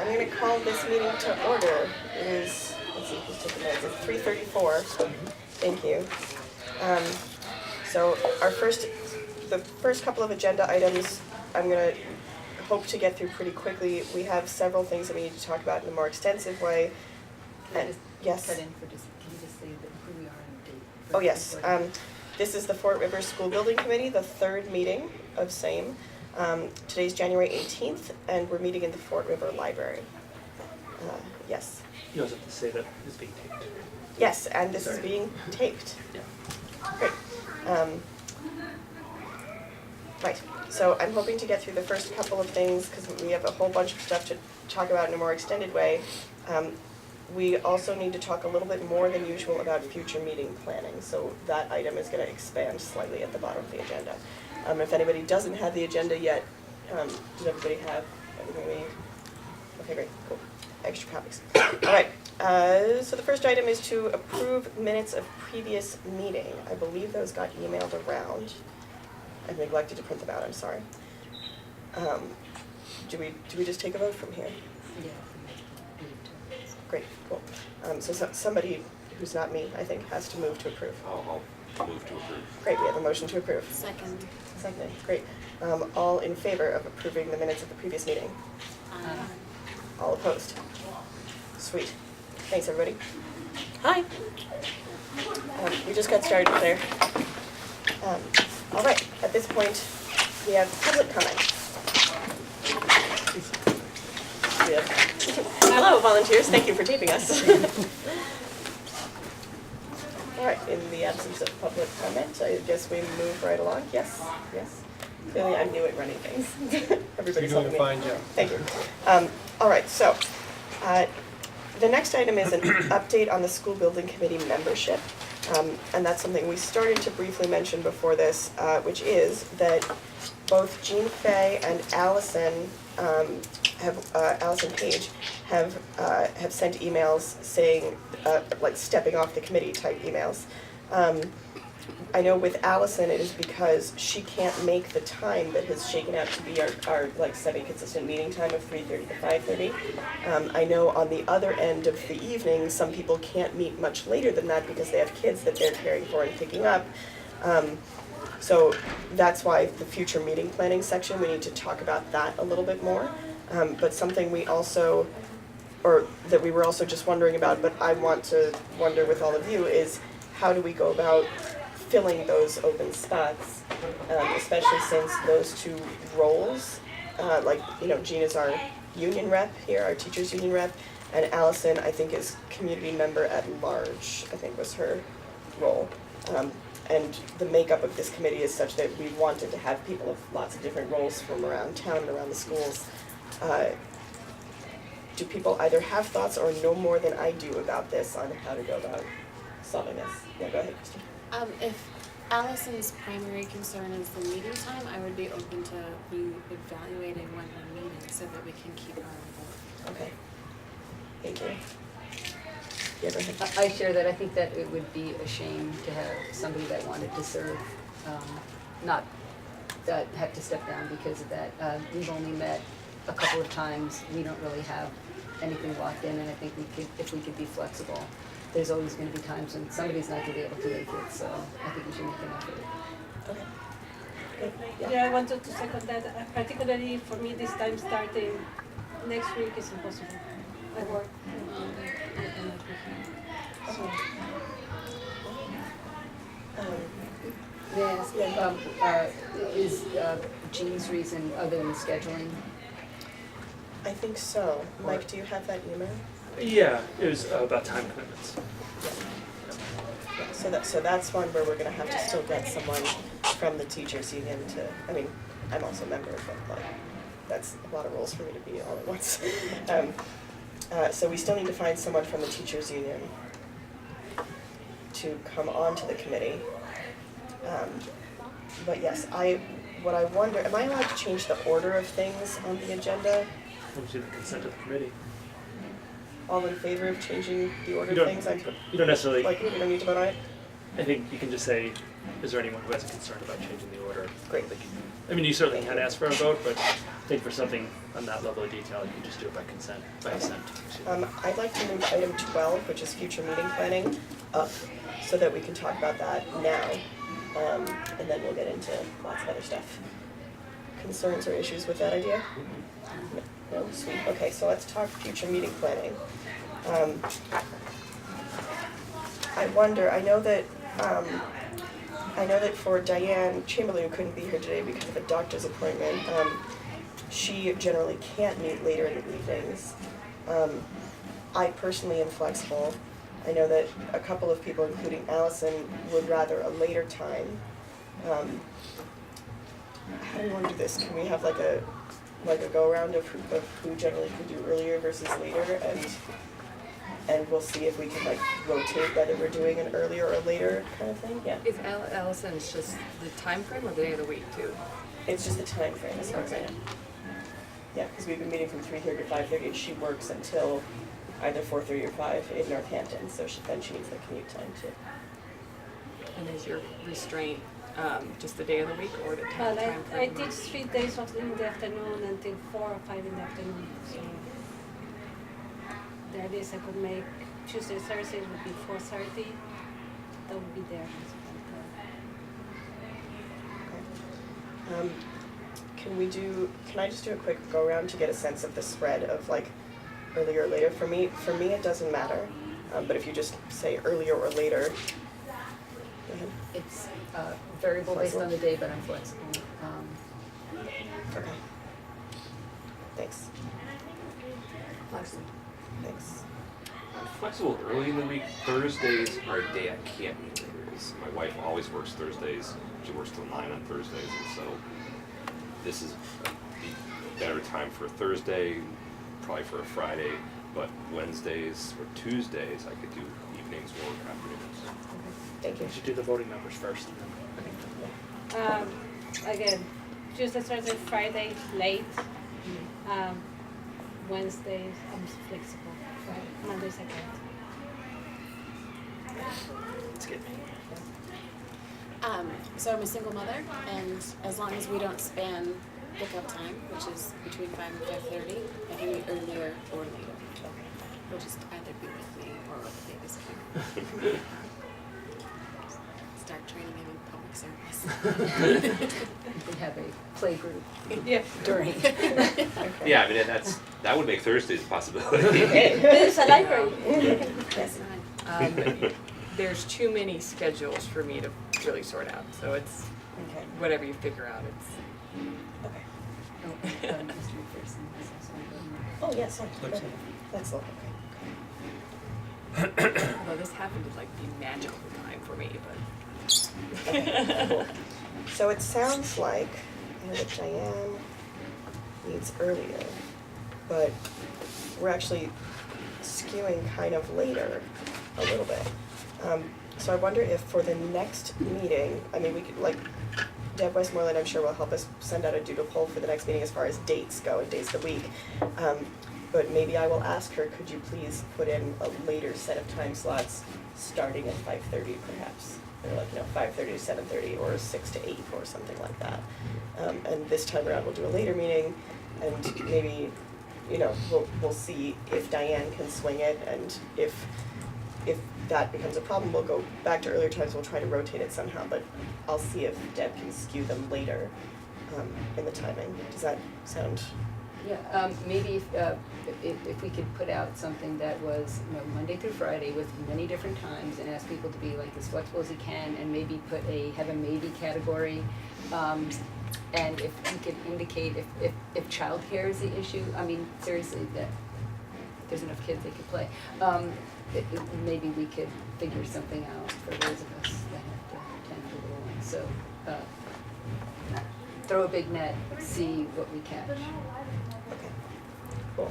I'm going to call this meeting to order. It is, let's see who's taking minutes, it's 3:34. Thank you. So the first couple of agenda items, I'm going to hope to get through pretty quickly. We have several things that we need to talk about in a more extensive way. And yes. Can you just say who we are and date? Oh yes. This is the Fort River School Building Committee, the third meeting of same. Today's January 18th, and we're meeting in the Fort River Library. Yes. You also have to say that it's being taped. Yes, and this is being taped. Yeah. Great. Right, so I'm hoping to get through the first couple of things because we have a whole bunch of stuff to talk about in a more extended way. We also need to talk a little bit more than usual about future meeting planning, so that item is going to expand slightly at the bottom of the agenda. If anybody doesn't have the agenda yet, does everybody have everything we need? Okay, great, cool. Extra copies. All right, so the first item is to approve minutes of previous meeting. I believe those got emailed around. I neglected to print them out, I'm sorry. Do we just take a vote from here? Yeah. Great, cool. So somebody who's not me, I think, has to move to approve. I'll move to approve. Great, we have a motion to approve. Second. Seconded, great. All in favor of approving the minutes of the previous meeting? All opposed? Sweet. Thanks, everybody. Hi. We just got started there. All right, at this point, we have public comment. Hello, volunteers. Thank you for taping us. All right, in the absence of public comment, I guess we move right along. Yes, yes. Clearly, I'm new at running things. Everybody's You're helping doing me. a fine job. Thank you. All right, so the next item is an update on the school building committee membership. And that's something we started to briefly mention before this, which is that both Jean Fay and Allison Allison Page have sent emails saying, like stepping off the committee type emails. I know with Allison it is because she can't make the time that has shaken out to be our like semi-consistent meeting time of 3:30 to 5:30. I know on the other end of the evening, some people can't meet much later than that because they have kids that they're caring for and picking up. So that's why the future meeting planning section, we need to talk about that a little bit more. But something we also, or that we were also just wondering about, but I want to wonder with all of you, is how do we go about filling those open spots, especially since those two roles, like, you know, Jean is our union rep here, our teachers union rep, and Allison, I think, is community member at large, I think was her role. And the makeup of this committee is such that we wanted to have people of lots of different roles from around town and around the schools. Do people either have thoughts or know more than I do about this on how to go about solving this? Yeah, go ahead, Christine. If Allison's primary concern is the meeting time, I would be open to re-evaluating when we're meeting so that we can keep our vote. Okay. Thank you. Yeah, go ahead. I share that. I think that it would be a shame to have somebody that wanted to serve not have to step down because of that. We've only met a couple of times. We don't really have anything locked in, and I think we could, if we could be flexible. There's always going to be times when somebody's not going to be able to make it, so I think we should make an effort. Okay. Yeah, I wanted to second that. Particularly for me, this time starting next week is impossible. I work. Yes. Is Jean's reason other than scheduling? I think so. Mike, do you have that email? Yeah, it was about time commitments. Yeah, so that's one where we're going to have to still get someone from the teachers union to, I mean, I'm also a member, but like, that's a lot of roles for me to be all at once. So we still need to find someone from the teachers union to come onto the committee. But yes, what I wonder, am I allowed to change the order of things on the agenda? We'll do the consent of the committee. All in favor of changing the order You of don't- things? You don't necessarily, Like, we don't need to vote on it? I think you can just say, is there anyone who has a concern about changing the order? Great. I mean, you certainly can ask for a vote, but think for something on that level of detail, you can just do it by consent, by assent. I'd like to move item 12, which is future meeting planning, up so that we can talk about that now. And then we'll get into lots of other stuff. Concerns or issues with that idea? No, sweet. Okay, so let's talk future meeting planning. I wonder, I know that for Diane Chamberlain, who couldn't be here today because of a doctor's appointment, she generally can't meet later in the evenings. I personally am flexible. I know that a couple of people, including Allison, would rather a later time. How do we want to do this? Can we have like a go-around of who generally can do earlier versus later, and we'll see if we can like rotate whether we're doing an earlier or later kind of thing? Yeah. Is Allison's just the time frame or the day of the week too? It's just the time frame, as far as I know. Yeah, because we've been meeting from 3:30 to 5:30, and she works until either 4:30 or 5 in Northampton, so then she needs the commute time too. And is your restraint just the day of the week or the Well, time I frame? teach 3 days in the afternoon until 4 or 5 in the afternoon. So the earliest I could make Tuesday, Thursday would be 4:30. That would be there. Can I just do a quick go around to get a sense of the spread of like earlier or later? For me it doesn't matter, but if you just say earlier or later. Go ahead. It's variable based on the day, but I'm flexible. Okay. Thanks. Flexible. Thanks. I'm flexible early in the week. Thursdays are a day I can't meet later. My wife always works Thursdays. She works till 9 on Thursdays, and so this is a better time for a Thursday, probably for a Friday, but Wednesdays or Tuesdays I could do evenings or afternoons. Thank you. You should do the voting members first. And then Again, Tuesday, Thursday, Friday, late. Wednesdays, I'm flexible. Mondays, I can't. it's good. So I'm a single mother, and as long as we don't span pickup time, which is between 5 and 5:30, I can meet earlier or later. We'll just either be with me or with the babysitter. Start training him in public service. We have a play group Yeah. during. Okay. Yeah, I mean that would make Thursdays a possibility. There's a library. Yes. There's too many schedules for me to really sort out, so it's Okay. whatever you figure out. It's Okay. Mr. McPherson is also on the- Oh yes. Okay. That's okay. although this happened to like be magical time for me, but Okay, cool. So it sounds like, I know that Diane needs earlier, but we're actually skewing kind of later a little bit. So I wonder if for the next meeting, I mean, we could, like, Deb Westmoreland, I'm sure will help us send out a doodle poll for the next meeting as far as dates go and days of the week. But maybe I will ask her, could you please put in a later set of time slots, starting at 5:30 perhaps? Or like, 5:30 to 7:30 or 6 to 8 or something like that. And this time around we'll do a later meeting, and maybe, we'll see if Diane can swing it, and if that becomes a problem, we'll go back to earlier times, we'll try to rotate it somehow, but I'll see if Deb can skew them later in the timing. Does that sound? Yeah, maybe if we could put out something that was, Monday through Friday with many different times, and ask people to be like as flexible as you can, and maybe have a maybe category. And if we could indicate if childcare is the issue, I mean, seriously, that if there's enough kids they could play. Maybe we could figure something out for those of us that have to tend to the little ones. So throw a big net, see what we catch. Okay, cool.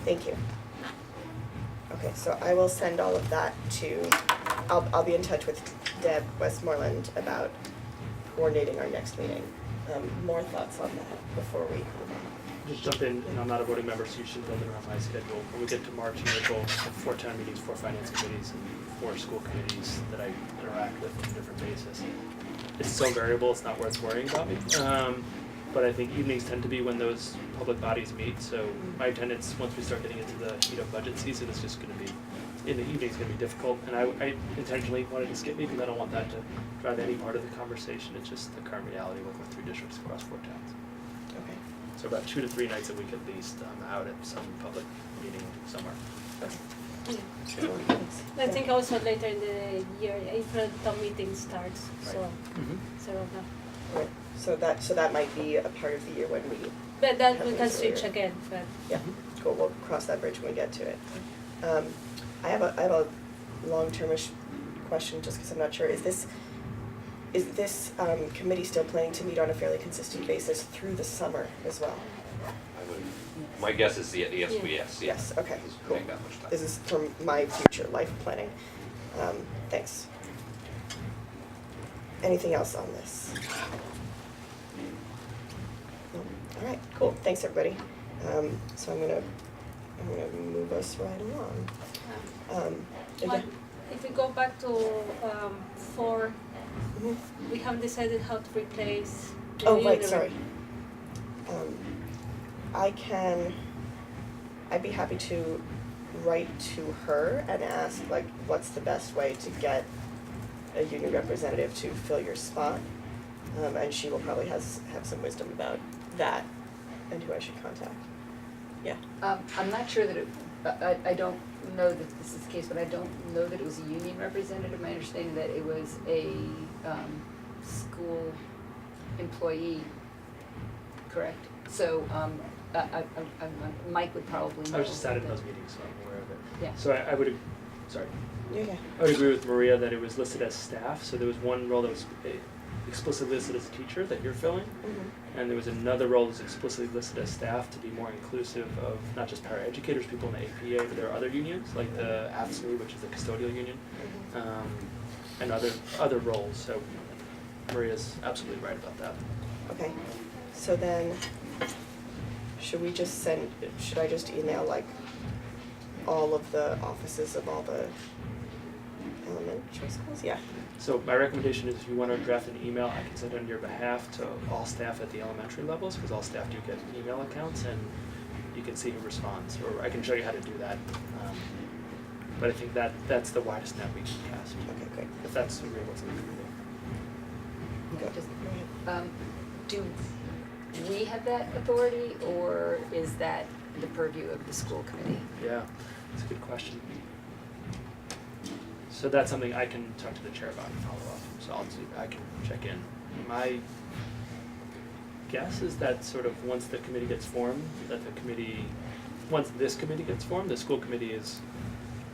Thank you. Okay, so I will send all of that I'll be in touch with Deb Westmoreland about coordinating our next meeting. More thoughts on that before we move on? Just jump in, and I'm not a voting member, so you should build it around my schedule. When we get to March and April, I have 4 town meetings, 4 finance committees, and 4 school committees that I interact with on a different basis. It's so variable, it's not worth worrying about me. but I think evenings tend to be when those public bodies meet, so my attendance, once we start getting into the heat of budget season, is just gonna be, in the evening's gonna be difficult, and I intentionally wanted to skip meetings, I don't want that to drive any part of the conversation, it's just the current reality with our 3 districts across 4 towns. Okay. So about 2 to 3 nights a week at least, I'm out at some public meeting somewhere. Okay. Yeah. Sure. Thanks. I think also later in the year, April, the meeting starts, so, Mm-hmm. so, Right. So that might be a part of the year when we, but that we Happens can switch earlier. again, but. yeah, cool, we'll cross that bridge when we get to it. I have a long-termish question, just because I'm not sure, is this committee still planning to meet on a fairly consistent basis through the summer as well? I would, my guess is yes, yes. Yes, okay, Doesn't cool. take that much time. This is from my future life planning. Thanks. Anything else on this? No? All right, cool, thanks, everybody. So I'm gonna move us right along. Again. If we go back to 4, Mhm. we haven't decided how to replace the Oh, right, unit. sorry. I'd be happy to write to her and ask, like, what's the best way to get a union representative to fill your spot? And she will probably have some wisdom about that and who I should contact. Yeah. I'm not sure that I don't know that this is the case, but I don't know that it was a union representative. My understanding that it was a school employee, correct? So Mike would probably know. I was just sat in that. those meetings, so I'm aware of it. Yeah. So I would, sorry. Yeah. I would agree with Maria that it was listed as staff, so there was one role that was explicitly listed as a teacher that you're filling, Mm-hmm. and there was another role that's explicitly listed as staff to be more inclusive of not just paraeducators, people in the APA, but there are other unions, like the AFSCME, which is the custodial union, and other roles, so Maria's absolutely right about that. Okay, so then, should I just email, like, all of the offices of all the elementary schools? Yeah. So my recommendation is if you want to draft an email, I can send it on your behalf to all staff at the elementary levels, because all staff do get email accounts, and you can see who responds, or I can show you how to do that. But I think that's the widest net we can cast, Okay, great. if that's agreeable to the committee. Okay. Just- Do we have that authority, or is that the purview of the school committee? Yeah, that's a good question. So that's something I can talk to the chair about and follow up, so I can check in. My guess is that sort of once the committee gets formed, once this committee gets formed, the school committee is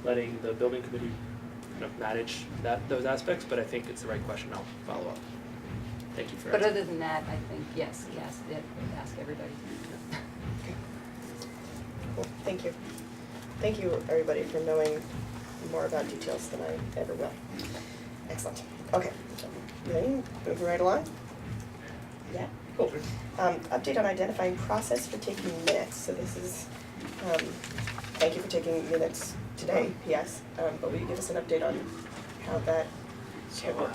letting the building committee kind of manage those aspects, but I think it's the right question, I'll follow up. Thank you for But asking. other than that, I think, yes, ask everybody. Okay. Cool, thank you. Thank you, everybody, for knowing more about details than I ever will. Excellent. Okay, moving right along. Yeah, cool. Update on identifying process for taking minutes. So this is, thank you for taking minutes today, P.S. But will you give us an update on how that should work?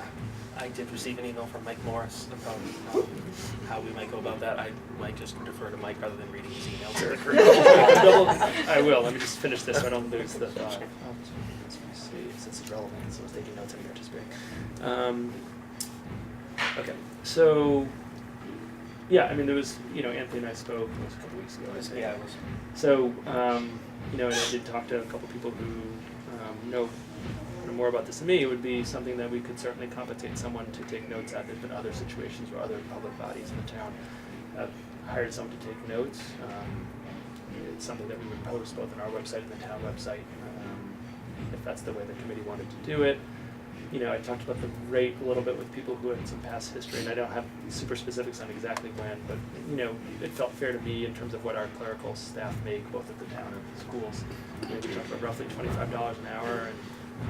I did receive an email from Mike Morris about how we might go about that. I might just defer to Mike rather than reading his emails. I will, let me just finish this so I don't lose the thought. Let's see, since it's relevant, so I was taking notes anyway, which is great. Okay, so, yeah, I mean, there was, Anthony and I spoke, it was a couple weeks ago, I think. Yeah, it was. So, and I did talk to a couple people who know more about this than me. It would be something that we could certainly compensate someone to take notes at. There's been other situations where other public bodies in the town have hired someone to take notes. It's something that we would post both on our website and the town website, if that's the way the committee wanted to do it. I talked about the rate a little bit with people who had some past history, and I don't have super specifics on exactly when, but it felt fair to me in terms of what our clerical staff make, both at the town and the schools. We talked about roughly $25 an hour, and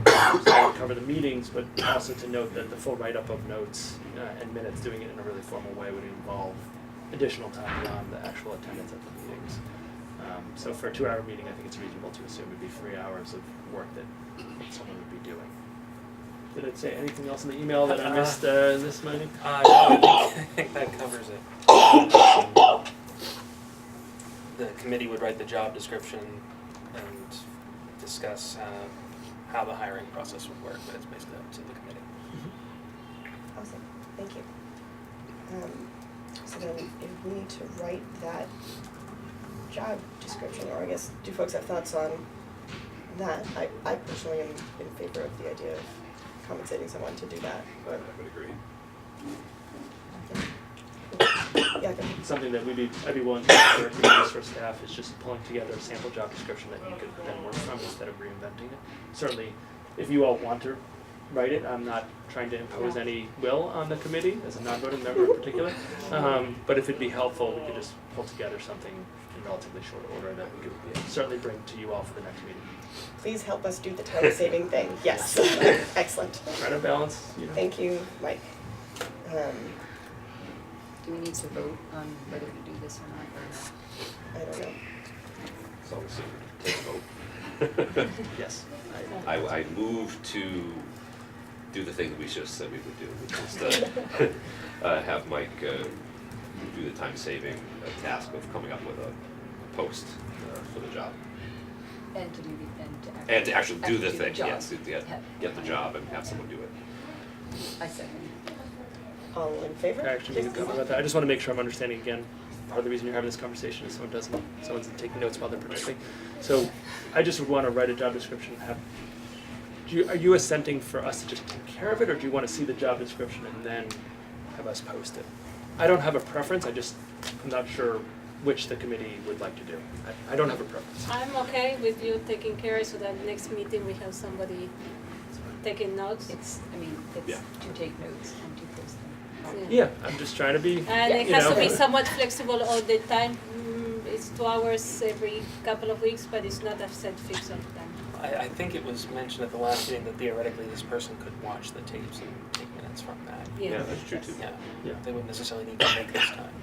so that would cover the meetings, but also to note that the full write-up of notes and minutes, doing it in a really formal way, would involve additional time beyond the actual attendance at the meetings. So for a 2-hour meeting, I think it's reasonable to assume it would be 3 hours of work that someone would be doing. Did it say anything else in the email that I missed this morning? No, I think that covers it. The committee would write the job description and discuss how the hiring process would work, but it's basically up to the committee. Awesome, thank you. So then if we need to write that job description, or I guess, do folks have thoughts on that? I personally am in favor of the idea of compensating someone to do that, I but, would agree. yeah, go ahead. Something that I'd be willing to do for staff is just pulling together a sample job description that you could then work from instead of reinventing it. Certainly, if you all want to write it, I'm not trying to impose any will on the committee as a non-voting member in particular. But if it'd be helpful, we could just pull together something in relatively short order that we could certainly bring to you all for the next meeting. Please help us do the time-saving thing, yes, excellent. Try to balance, you know. Thank you, Mike. Do we need to vote on whether to do this or not, I don't know. It's always super to take a vote. Yes. I move to do the thing that we just said we would do, which is to have Mike do the time-saving task of coming up with a post for the job. And to do And to actually do the actually thing, job. yes, to get the job and have someone do it. I second. All in favor? Can I actually make a comment about that? I just want to make sure I'm understanding again. Part of the reason you're having this conversation is someone's taking notes while they're participating. So I just would want to write a job description. Are you assenting for us to just take care of it, or do you want to see the job description and then have us post it? I don't have a preference. I'm not sure which the committee would like to do. I don't have a preference. I'm okay with you taking care so that next meeting we have somebody taking notes. It's Yeah. to take notes and to post them. Yeah, I'm just trying to be. And it you has to know. be somewhat flexible all the time. It's 2 hours every couple of weeks, but it's not a set fix of time. I think it was mentioned at the last meeting that theoretically this person could watch the tapes and take minutes from that. Yeah, that's true too. Yeah, Yeah. they wouldn't necessarily need to make this time.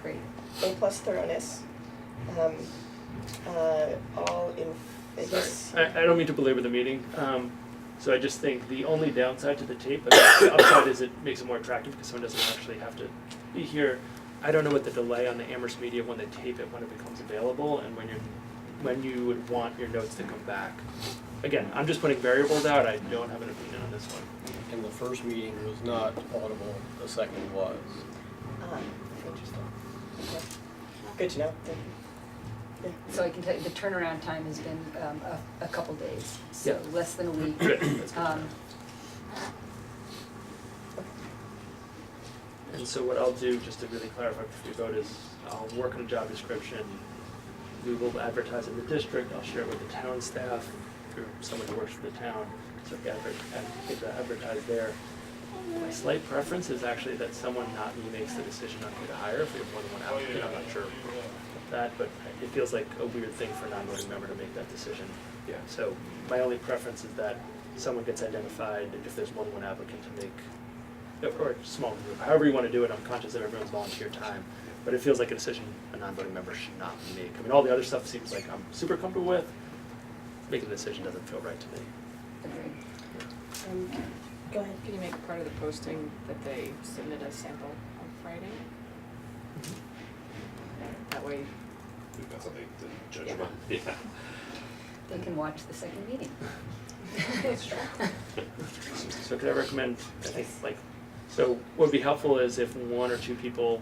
Great. A plus thoroughness. All in, I guess, I don't mean to belabor the meeting. So I just think the only downside to the tape, the upside is it makes it more attractive because someone doesn't actually have to be here. I don't know what the delay on the Amherst Media when they tape it, when it becomes available, and when you would want your notes to come back. Again, I'm just putting variables out. I don't have an opinion on this one. And the first meeting was not audible, the second was. interesting. Okay. Good to know, thank you. Yeah. So I can tell you, the turnaround time has been a couple days, so Yeah. less than a week. Good. That's good. And so what I'll do, just to really clarify before we vote, is I'll work on a job description. We will advertise in the district. I'll share it with the town staff or someone who works for the town, so get that advertised there. My slight preference is actually that someone, not me, makes the decision on who to hire. If we have more than one applicant, I'm not sure of that, but it feels like a weird thing for a non-voting member to make that decision. Yeah. So my only preference is that someone gets identified if there's more than one applicant to make, or a small group, however you want to do it. I'm conscious of everyone's volunteer time, but it feels like a decision a non-voting member should not make. I mean, all the other stuff seems like I'm super comfortable with. Making a decision doesn't feel right to me. Agreed. Go ahead. Can you make part of the posting that they submit a sample on Friday? That way, We've got something to judge Yeah. about. Yeah. They can watch the second meeting. So could I recommend, I think, so what would be helpful is if one or two people,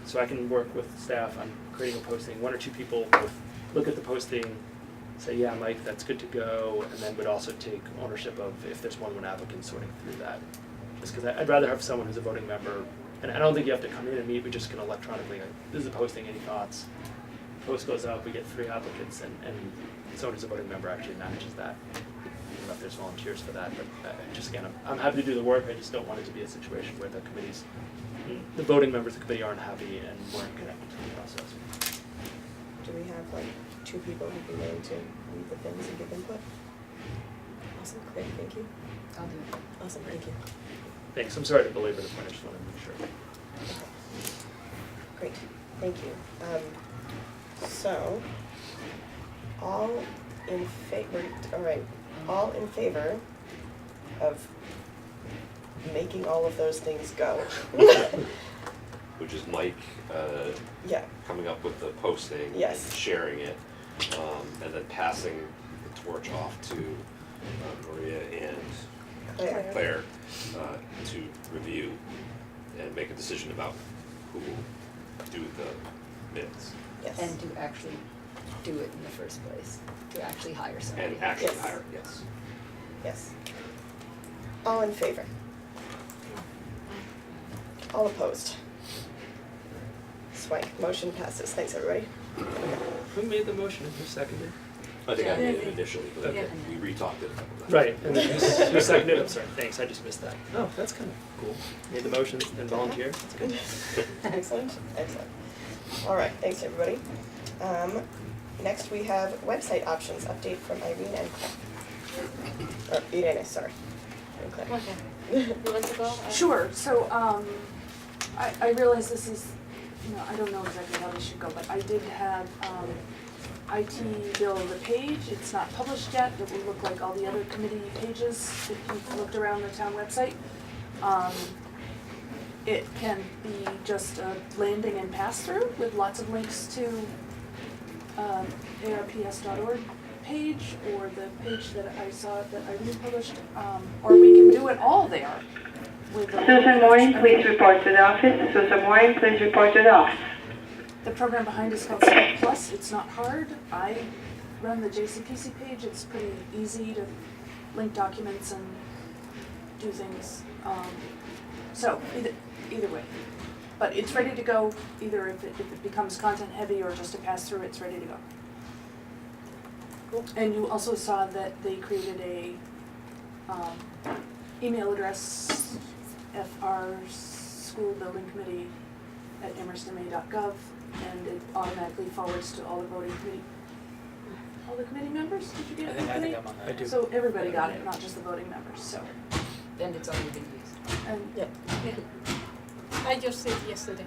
so I can work with staff on creating a posting, one or two people both look at the posting, say, yeah, Mike, that's good to go, and then would also take ownership of if there's more than one applicant sorting through that. Just because I'd rather have someone who's a voting member, and I don't think you have to come in and meet, we just can electronically, this is the posting, any thoughts? Post goes up, we get 3 applicants, and someone who's a voting member actually manages that. I don't know if there's volunteers for that, but just again, I'm happy to do the work, I just don't want it to be a situation where the committees, the voting members of the committee aren't happy and weren't connected to the process. Do we have 2 people who'd be willing to read the things and give input? Awesome, great, thank you. I'll do it. Awesome, thank you. Thanks, I'm sorry to belabor the point, I just wanted to make sure. Great, thank you. So, all in favor of making all of those things go. Which is Mike, Yeah, coming up with the posting Yes. and sharing it, and then passing the torch off to Maria and Claire to review and make a decision about who will do the minutes yes. And to actually do it in the first place, to actually hire somebody. and actually Yes. hire, yes. Yes. All in favor? All opposed? Swank, motion passes. Thanks, everybody. Who made the motion and who seconded? I think I Yeah. made it initially, but Okay. we re-talked it a couple times. Right, and then who seconded? I'm sorry, thanks, I just missed that. Oh, that's kind of cool. Made the motion and volunteered, that's good. Excellent, excellent. All right, thanks, everybody. Next, we have website options update from Irene and Claire. Or Irene, sorry. And Claire. Okay. You want to go? Sure, so, I realize this is, I don't know exactly how this should go, but I did have, IT build a page, it's not published yet, it will look like all the other committee pages if you've looked around the town website. It can be just a landing and pass-through with lots of links to, arps.org page, or the page that I saw that Irene published, or we can do it all there. With Susan Morin, please report to the office. Susan Morin, please report to the office. The program behind is called Step Plus. It's not hard. I run the JCPC page. It's pretty easy to link documents and do things. So either way, but it's ready to go. Either if it becomes content heavy or just a pass through, it's ready to go. Cool. And you also saw that they created a email address, FR School Building Committee at amherstma.gov, and it automatically forwards to all the voting committee. All the committee members? Did you get it? I think I'm on that. I do. So everybody got it, not just the voting members. So And it's already been used. and Yeah. I just did yesterday.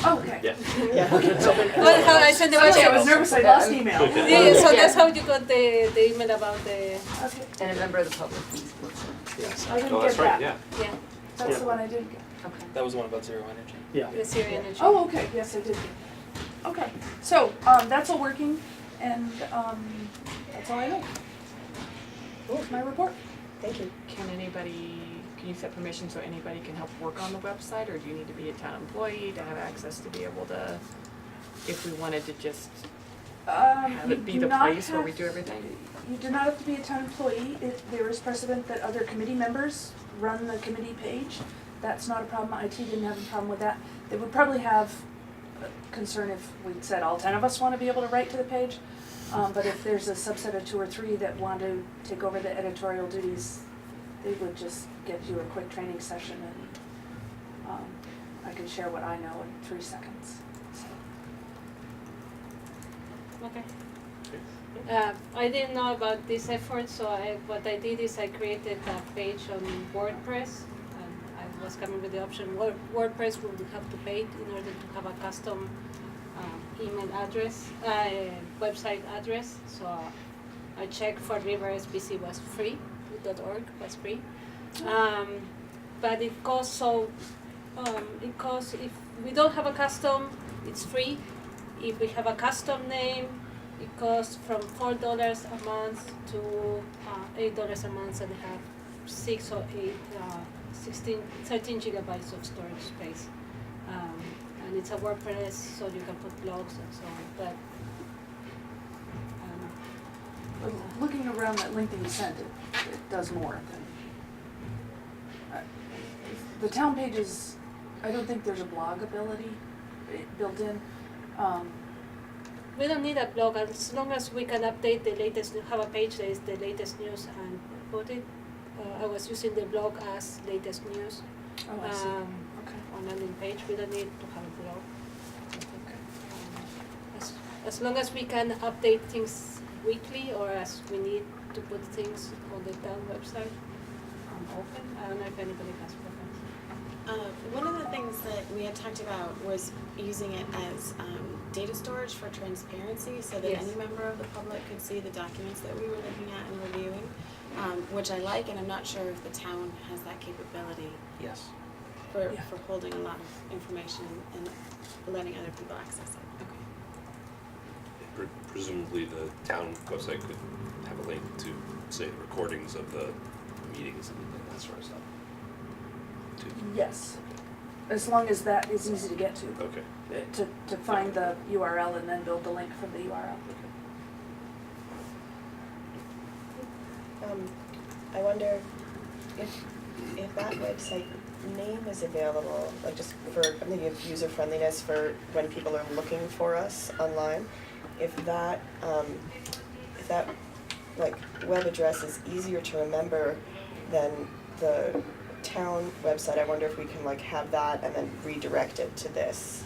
okay. Yeah. Yeah. Well, how I sent the Okay, I budget. was nervous. I lost email. Yeah, so Yeah. that's how you got the email about the, Okay, And a member of the public, please, listen. Yes. I didn't Oh, get that's right, that. yeah. yeah, That's Yeah. the one I didn't get. Okay. That was the one about zero energy. Yeah. the Syrian energy. Oh, okay, yes, I did. Okay, so, that's all working, and, that's all I know. That's my report. Thank you. Can you set permission so anybody can help work on the website, or do you need to be a town employee to have access to be able to, if we wanted to just have it be the place where we do everything? You do not have to be a town employee. If there is precedent that other committee members run the committee page, that's not a problem. IT didn't have a problem with that. They would probably have a concern if we said all 10 of us want to be able to write to the page. But if there's a subset of 2 or 3 that want to take over the editorial duties, they would just get you a quick training session, and I can share what I know in 3 seconds. So. Okay. I didn't know about this effort, so what I did is I created a page on WordPress. I was coming with the option WordPress will have to pay in order to have a custom email address, website address. So I checked for River SBC was free, .org was free, but it costs if we don't have a custom, it's free. If we have a custom name, it costs from $4 a month to $8 a month, and have 6 or 8, 13 gigabytes of storage space. And it's a WordPress, so you can put blogs and so on. But Looking around that link that you sent, it does more than. The town pages, I don't think there's a blog ability built in. we don't need a blog as long as we can update the latest, have a page that is the latest news and put it. I was using the blog as latest news Oh, I see. Okay. on landing page. We don't need to have a blog. As long as we can update things weekly, or as we need to put things on the town website, I'm open. I don't know if anybody has problems. One of the things that we had talked about was using it as data storage for transparency, so that Yes. any member of the public could see the documents that we were looking at and reviewing. which I like, and I'm not sure if the town has that capability Yes. for, Yeah. for holding a lot of information and letting other people access it. Presumably the town website could have a link to, say, recordings of the meetings and that sort of stuff. Too. Yes, as long as that is easy to get to. Okay. To find the URL and then build the link from the URL. I wonder if that website name is available, like just for, I'm thinking of user friendliness for when people are looking for us online. If that like web address is easier to remember than the town website, I wonder if we can like have that and then redirect it to this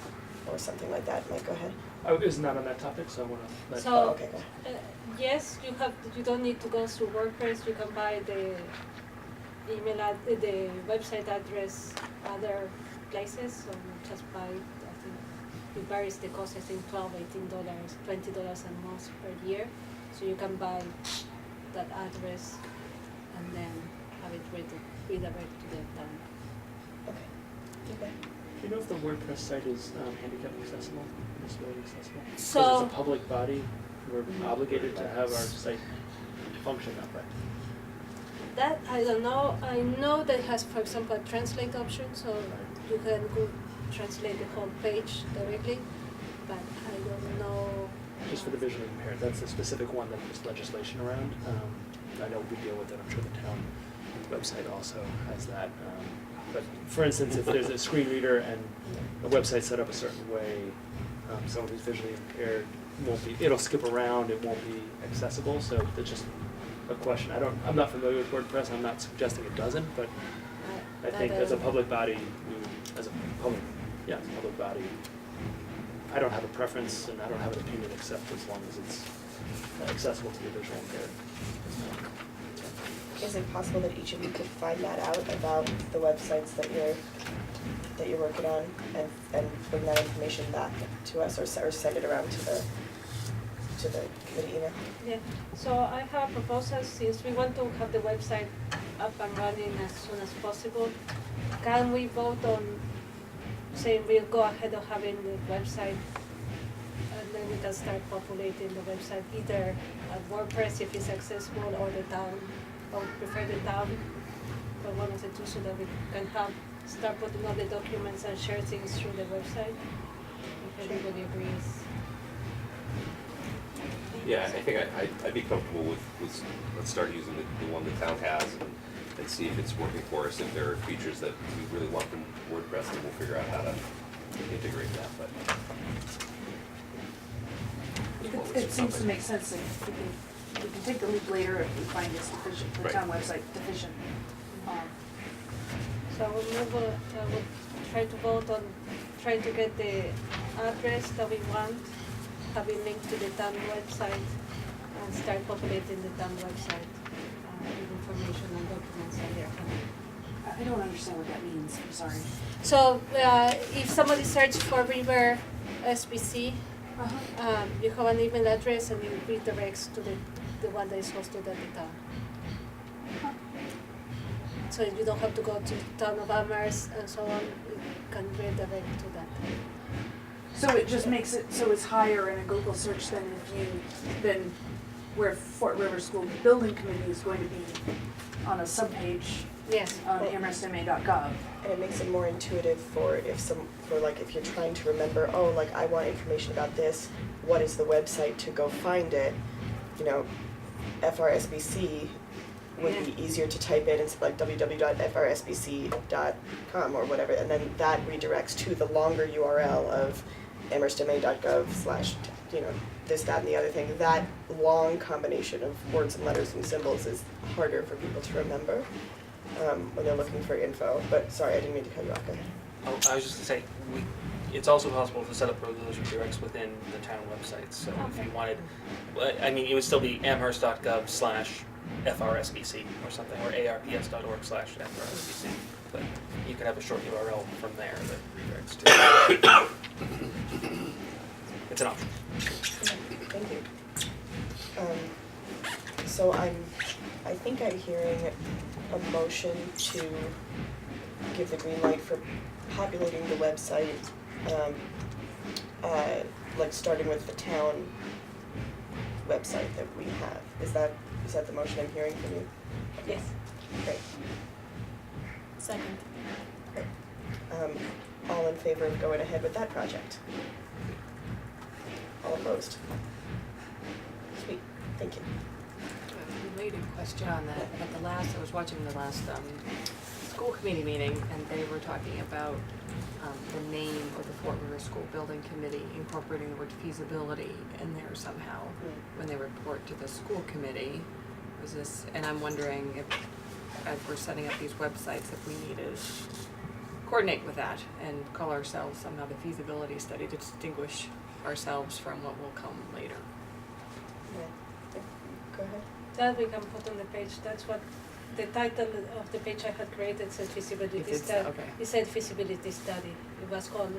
or something like that. Mike, go ahead. I was not on that topic, so I wanna let. So- Oh, okay, go. Yes, you don't need to go through WordPress, you can buy the the website address other places, so you just buy, I think, it varies the cost, I think $12, $18, $20 a month per year. So you can buy that address and then have it redirect to the town. Okay. Do you know if the WordPress site is handicap accessible, disability accessible? So- Because it's a public body, we're obligated to have our site function that way. That, I don't know, I know that it has, for example, a translate option, so you can go translate the whole page directly, but I don't know. Just for the visually impaired, that's a specific one that there's legislation around. I know we deal with it, I'm sure the town website also has that. But for instance, if there's a screen reader and a website set up a certain way, someone who's visually impaired won't be, it'll skip around, it won't be accessible, so it's just a question. I'm not familiar with WordPress, I'm not suggesting it doesn't, but I think as a public body, as a public body, I don't have a preference and I don't have an opinion except as long as it's accessible to the visually impaired. Is it possible that each of you could find that out about the websites that you're working on and bring that information back to us or send it around to the committee email? Yeah, so I have a proposal, since we want to have the website up and running as soon as possible, can we vote on saying we'll go ahead of having the website and then we can start populating the website either at WordPress if it's accessible or the town, or prefer the town, but one of the two, so that we can start putting all the documents and share things through the website, if everybody agrees. Yeah, I think I'd be comfortable with, let's start using the one the town has and see if it's working for us. If there are features that we really want from WordPress, then we'll figure out how to integrate that, but. It seems to make sense, and we can take the leap later if we find it's deficient, the Right. town website deficient. So I will try to vote on trying to get the address that we want, having linked to the town website, and start populating the town website with information and documents that they are coming. I don't understand what that means, I'm sorry. So if somebody searches for River SBC, you have an email address and it redirects to the one that is hosted at the town. So you don't have to go to Town of Amherst and so on, you can redirect to that. So it just makes it so it's higher in a Google search than where Fort River School Building Committee is going to be on a subpage Yes. on amherstma.gov. And it makes it more intuitive for if you're trying to remember, oh, like I want information about this, what is the website to go find it? You know, FRSBC would be easier to type in, it's like www.frsbc.com or whatever, and then that redirects to the longer URL of amherstma.gov / this, that, and the other thing. That long combination of words and letters and symbols is harder for people to remember when they're looking for info. But sorry, I didn't mean to cut you off. Go ahead. Oh, I was just gonna say, it's also possible to set up those redirects within the town website, so if you wanted, I mean, it would still be amherst.gov/FRSBC or something, or arps.org/FRSBC, but you could have a short URL from there that redirects to. It's an option. Thank you. So I'm I think I'm hearing a motion to give the green light for populating the website, like starting with the town website that we have. Is that the motion I'm hearing from you? Yes. Great, Second. great. All in favor of going ahead with that project? All opposed? Sweet, thank you. A related question on that, I was watching the last school committee meeting, and they were talking about the name of the Fort River School Building Committee, incorporating the word feasibility in there somehow when they report to the school committee. Was this, and I'm wondering if, as we're setting up these websites, if we need to coordinate with that and call ourselves somehow the feasibility study to distinguish ourselves from what will come later. Yeah. Go ahead. That we can put on the page. That's what the title of the page I had created said feasibility If it's- study. okay. It said feasibility study. It was called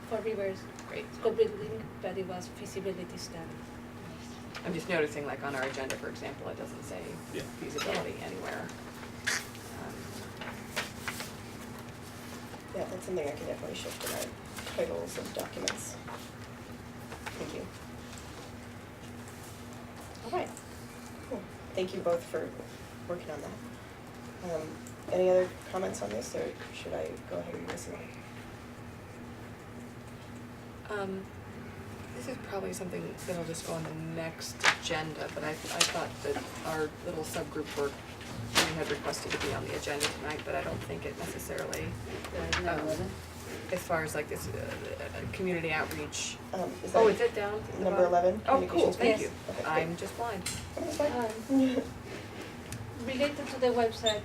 Fort Rivers Great. School Building, but it was feasibility study. I'm just noticing, like on our agenda, for example, it doesn't say Yeah. feasibility anywhere. Yeah, that's something I can definitely shift in our titles of documents. Thank you. All right, cool. Thank you both for working on that. Any other comments on this, or should I go ahead and listen? This is probably something that'll just go on the next agenda, but I thought that our little subgroup work, we had requested to be on the agenda tonight, but I don't think it necessarily, as far as like this, community outreach. Is that Oh, is it down? at the number bottom? 11? Oh, cool, Communications thank Yes. you. Okay, great. I'm just blind. That's fine. Related to the website,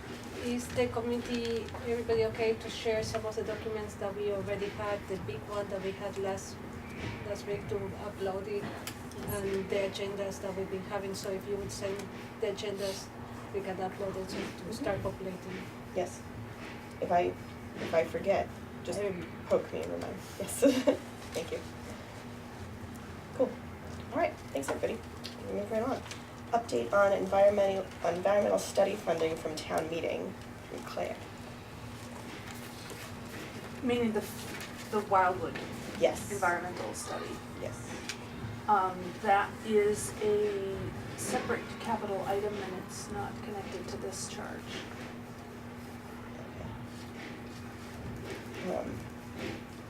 is the committee, everybody okay to share some of the documents that we already had, the big one that we had last week to upload it, and the agendas that we've been having, so if you would send the agendas, we can upload it to start populating. Yes. If I forget, just poke me and remind. Yes. Thank you. Cool. All right. Thanks, everybody. We'll move right on. Update on environmental study funding from town meeting from Claire. Meaning the Wildwood Yes. environmental study. Yes. That is a separate capital item and it's not connected to this charge. Okay.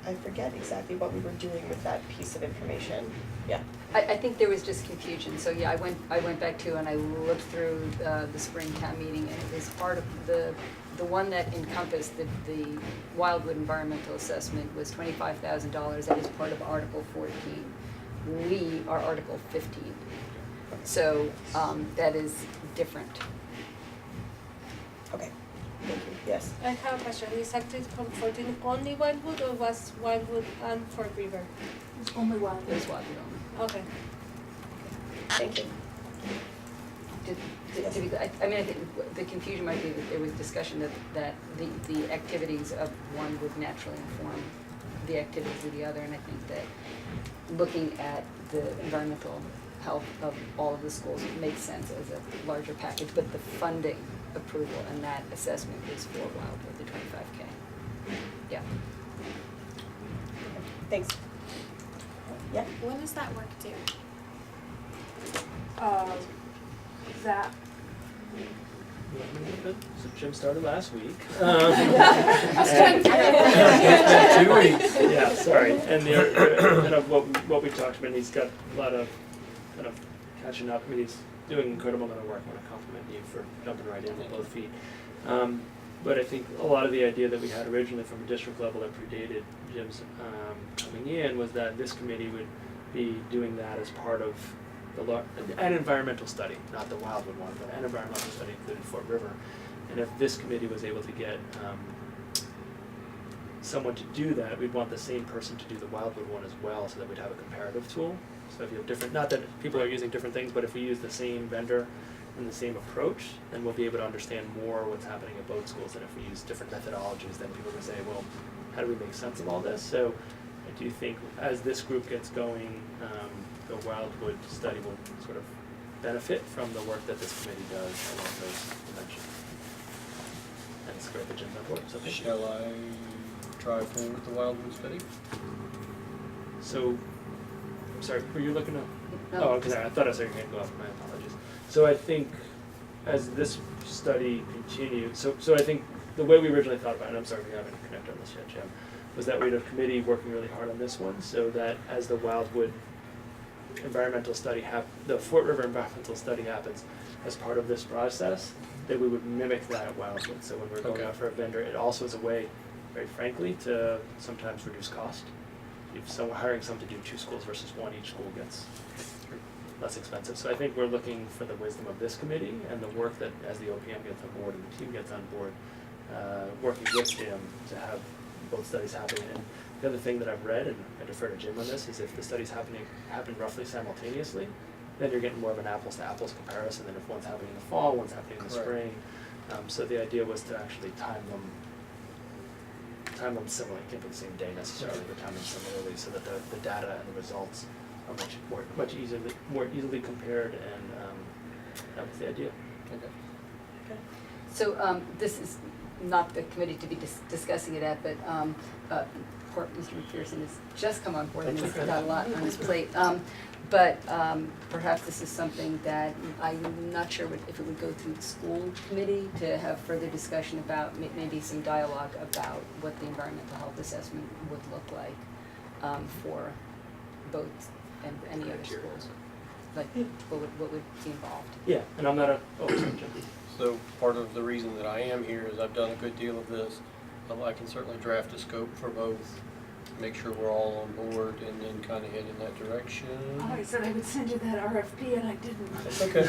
I forget exactly what we were doing with that piece of information. Yeah. I think there was just confusion, so yeah, I went back to and I looked through the spring town meeting, and it was part of the one that encompassed the Wildwood environmental assessment was $25,000, that is part of Article 14. We are Article 15, so that is different. Okay. Thank you. Yes. I have a question, is active from 14 only Wildwood, or was Wildwood and Fort River? It's only Wildwood. It was Wildwood only. Okay. Thank you. I mean, I think the confusion might be that there was discussion that the activities of one would naturally inform the activities of the other, and I think that looking at the environmental health of all of the schools makes sense as a larger package, but the funding approval and that assessment is for Wildwood, the 25K. Yeah. Thanks. Yeah. When does that work due? That, So Jim started last week. trying to and- 2 weeks. Yeah, sorry. And kind of what we talked about, he's got a lot of kind of catching up. I mean, he's doing an incredible amount of work. I want to compliment you for jumping right in with both feet. But I think a lot of the idea that we had originally from a district level that predated Jim's coming in was that this committee would be doing that as part of an environmental study, not the Wildwood one, but an environmental study including Fort River. And if this committee was able to get someone to do that, we'd want the same person to do the Wildwood one as well, so that we'd have a comparative tool. So if you have different, not that people are using different things, but if we use the same vendor and the same approach, then we'll be able to understand more what's happening at both schools. And if we use different methodologies, then people can say, well, how do we make sense of all this? So I do think as this group gets going, the Wildwood study will sort of benefit from the work that this committee does along those dimensions. And it's great that Jim's on board, so thank you. Shall I try forward the Wildwood study? So, sorry, were you looking at? No. Oh, because I thought I saw your hand go up, my apologies. So I think as this study continues, so I think the way we originally thought about it, and I'm sorry we haven't connected on this yet, Jim, was that we'd have a committee working really hard on this one, so that as the Wildwood environmental study the Fort River environmental study happens as part of this process, that we would mimic that at Wildwood. So when we're going Okay. out for a vendor, it also is a way, very frankly, to sometimes reduce cost. If someone hiring someone to do 2 schools versus 1, each school gets less expensive. So I think we're looking for the wisdom of this committee and the work that as the OPM gets on board and the team gets on board, working with Jim to have both studies happening. And the other thing that I've read, and I defer to Jim on this, is if the studies happen roughly simultaneously, then you're getting more of an apples to apples comparison than if one's happening in the fall, one's happening in the Correct. spring. So the idea was to actually time them similarly. It can't be the same day necessarily, but time them similarly so that the data and the results are much more easily compared, and that was the idea. Okay. So this is not the committee to be discussing it at, but poor Mr. McPherson has just come on board and he's got a lot on his plate. But perhaps this is something that I'm not sure if it would go through the school committee to have further discussion about, maybe some dialogue about what the environmental health assessment would look like for both and any other schools. Like what would be involved? Yeah, and I'm not sorry, Jim. So part of the reason that I am here is I've done a good deal of this. I can certainly draft a scope for both, make sure we're all on board, and then kind of head in that direction. Oh, I said I would send you that RFP and I didn't. That's okay.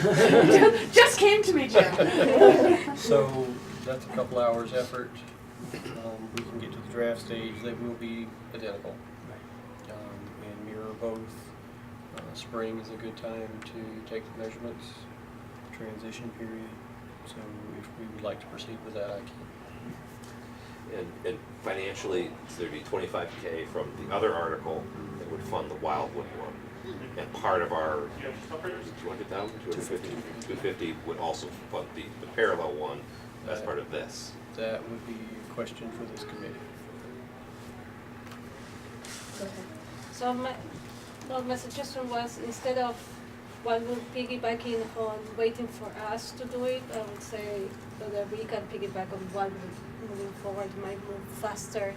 Just came to me, Jim. So that's a couple hours effort. We can get to the draft stage. They will be identical and mirror both. Spring is a good time to take the measurements, transition period. So if we would like to proceed with that, I can. And financially, there'd be $25K from the other article that would fund the Wildwood one. And part of our 200,000, 250, 250 would also fund the parallel one as part of this. That would be a question for this committee. So my suggestion was, instead of Wildwood piggybacking on waiting for us to do it, I would say so that we can piggyback on Wildwood moving forward, might move faster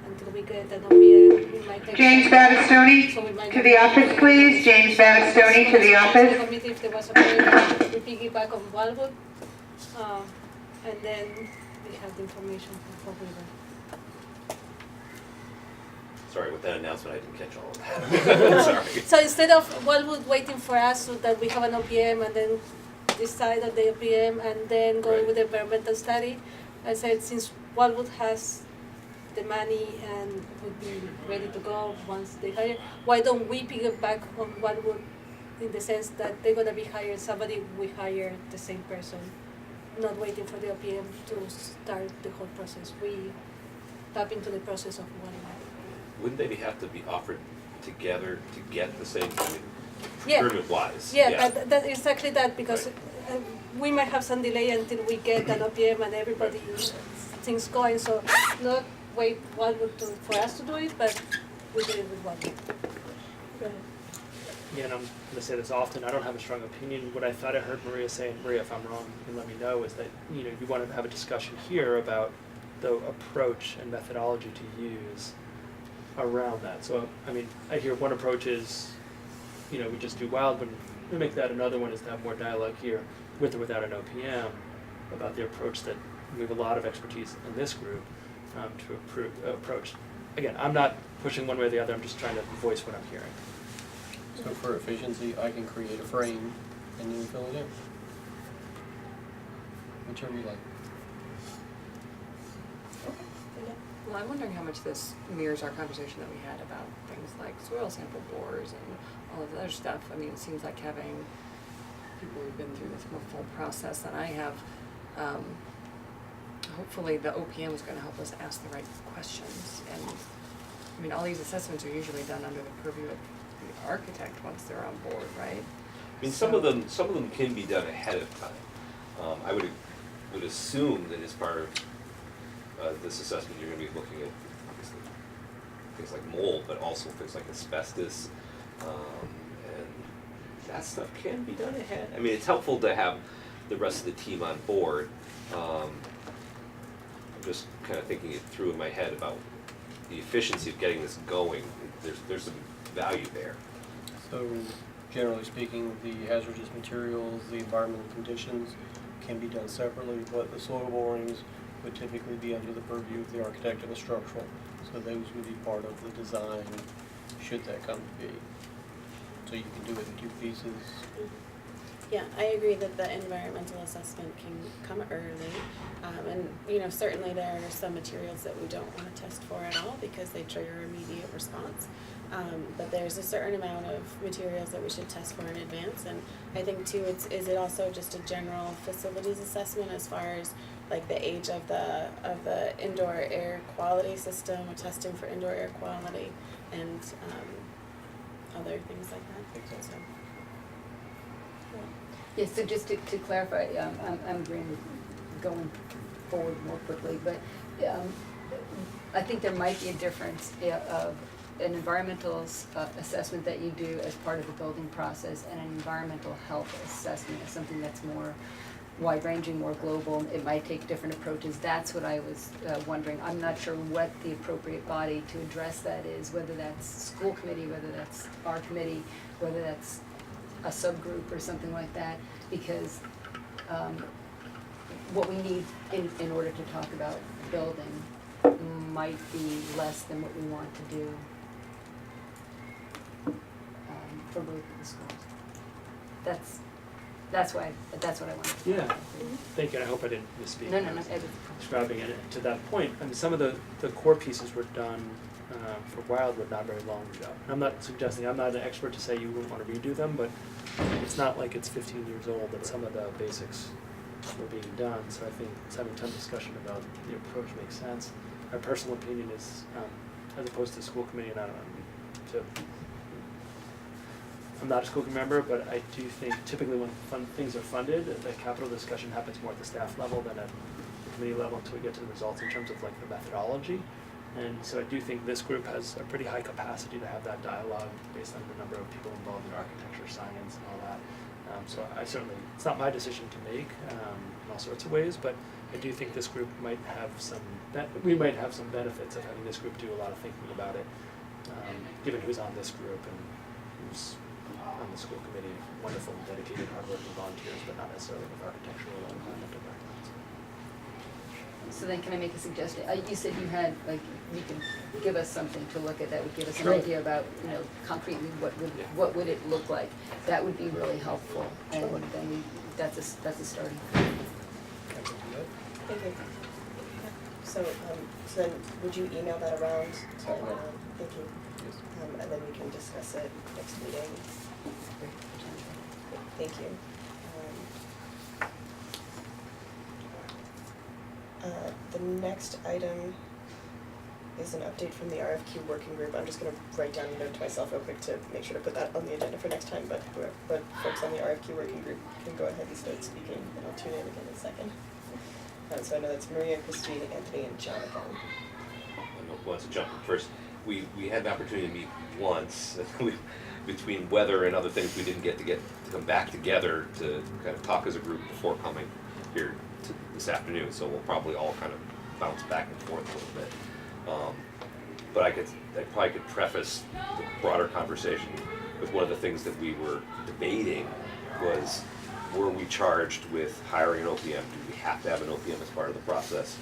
until we get an OPM. We might take James so we Battistoni, might to the office, please. James Battistoni, to the office. Committee, if there was a way, we piggyback on Wildwood, and then we have the information from Fort River. Sorry, with that announcement, I didn't catch all of that. Sorry. So instead of Wildwood waiting for us so that we have an OPM and then decide on the OPM and then going Right. with the environmental study, I said since Wildwood has the money and would be ready to go once they hire, why don't we piggyback on Wildwood in the sense that they're gonna be hiring somebody, we hire the same person, not waiting for the OPM to start the whole process. We tap into the process of Wildwood. Wouldn't they have to be offered together to get the same, I mean, Yeah. procurement-wise? Yeah, but that exactly that, because we might have some delay until we get an OPM and everybody things going, so not wait Wildwood for us to do it, but we do it with Wildwood. Yeah, and I'm gonna say this often, I don't have a strong opinion. What I thought I heard Maria say, and Maria, if I'm wrong, you can let me know, is that, you know, you wanted to have a discussion here about the approach and methodology to use around that. So, I mean, I hear one approach is, you know, we just do Wildwood, we make that. Another one is to have more dialogue here, with or without an OPM, about the approach that we have a lot of expertise in this group to approach. Again, I'm not pushing one way or the other, I'm just trying to voice what I'm hearing. So for efficiency, I can create a frame and then fill it in. Whichever you like. Well, I'm wondering how much this mirrors our conversation that we had about things like soil sample bores and all of the other stuff. I mean, it seems like having people who've been through this more full process than I have, hopefully the OPM is going to help us ask the right questions. And I mean, all these assessments are usually done under the purview of the architect once they're on board, right? I mean, some of them can be done ahead of time. I would assume that as part of this assessment, you're gonna be looking at obviously things like mold, but also things like asbestos, and that stuff can be done ahead. I mean, it's helpful to have the rest of the team on board. I'm just kind of thinking it through in my head about the efficiency of getting this going. There's some value there. So generally speaking, the hazardous materials, the environmental conditions can be done separately, but the soil borings would typically be under the purview of the architect and the structural. So those would be part of the design, should that come to be. So you can do it in 2 pieces. Yeah, I agree that the environmental assessment can come early. And certainly there are some materials that we don't want to test for at all because they trigger immediate response. But there's a certain amount of materials that we should test for in advance. And I think too, is it also just a general facilities assessment as far as like the age of the indoor air quality system, or testing for indoor air quality, and other things like that. So, Yeah, so just to clarify, I'm agreeing with going forward more quickly, but I think there might be a difference of an environmental assessment that you do as part of the building process and an environmental health assessment as something that's more wide-ranging, more global. It might take different approaches. That's what I was wondering. I'm not sure what the appropriate body to address that is, whether that's school committee, whether that's our committee, whether that's a subgroup or something like that, because what we need in order to talk about building might be less than what we want to do for both of the schools. That's what I wanted to Yeah, thank you, I hope I didn't misspeak. No. Describing it to that point, I mean, some of the core pieces were done for Wildwood not very long ago. And I'm not suggesting, I'm not an expert to say you wouldn't want to redo them, but it's not like it's 15 years old that some of the basics were being done. So I think having some discussion about the approach makes sense. My personal opinion is, as opposed to school committee, and I'm not a school committee member, but I do think typically when things are funded, the capital discussion happens more at the staff level than at the committee level until we get to the results in terms of like the methodology. And so I do think this group has a pretty high capacity to have that dialogue based on the number of people involved in architecture, science, and all that. So I certainly, it's not my decision to make in all sorts of ways, but I do think this group might have we might have some benefits of having this group do a lot of thinking about it, given who's on this group and who's on the school committee, wonderful, dedicated, hardworking volunteers, but not necessarily with architectural or environmental backgrounds. So then can I make a suggestion? You said you had, like, you could give us something to look at that would give us Sure. an idea about, concretely what would it look like? That would be really helpful, and then that's a starting point. I can do that. Thank you. So then would you email that around to everyone? Thank you. Yes. And then we can discuss it next meeting. Thank you. The next item is an update from the RFQ Working Group. I'm just going to write down a note to myself real quick to make sure to put that on the agenda for next time, but folks on the RFQ Working Group can go ahead and start speaking, and I'll tune in again in a second. So I know that's Maria, Christine, Anthony, and Jonathan. I don't know who wants to jump in first. We had an opportunity to meet once. Between weather and other things, we didn't get to come back together to kind of talk as a group before coming here this afternoon. So we'll probably all kind of bounce back and forth a little bit. But I probably could preface the broader conversation with one of the things that we were debating was, were we charged with hiring an OPM? Do we have to have an OPM as part of the process?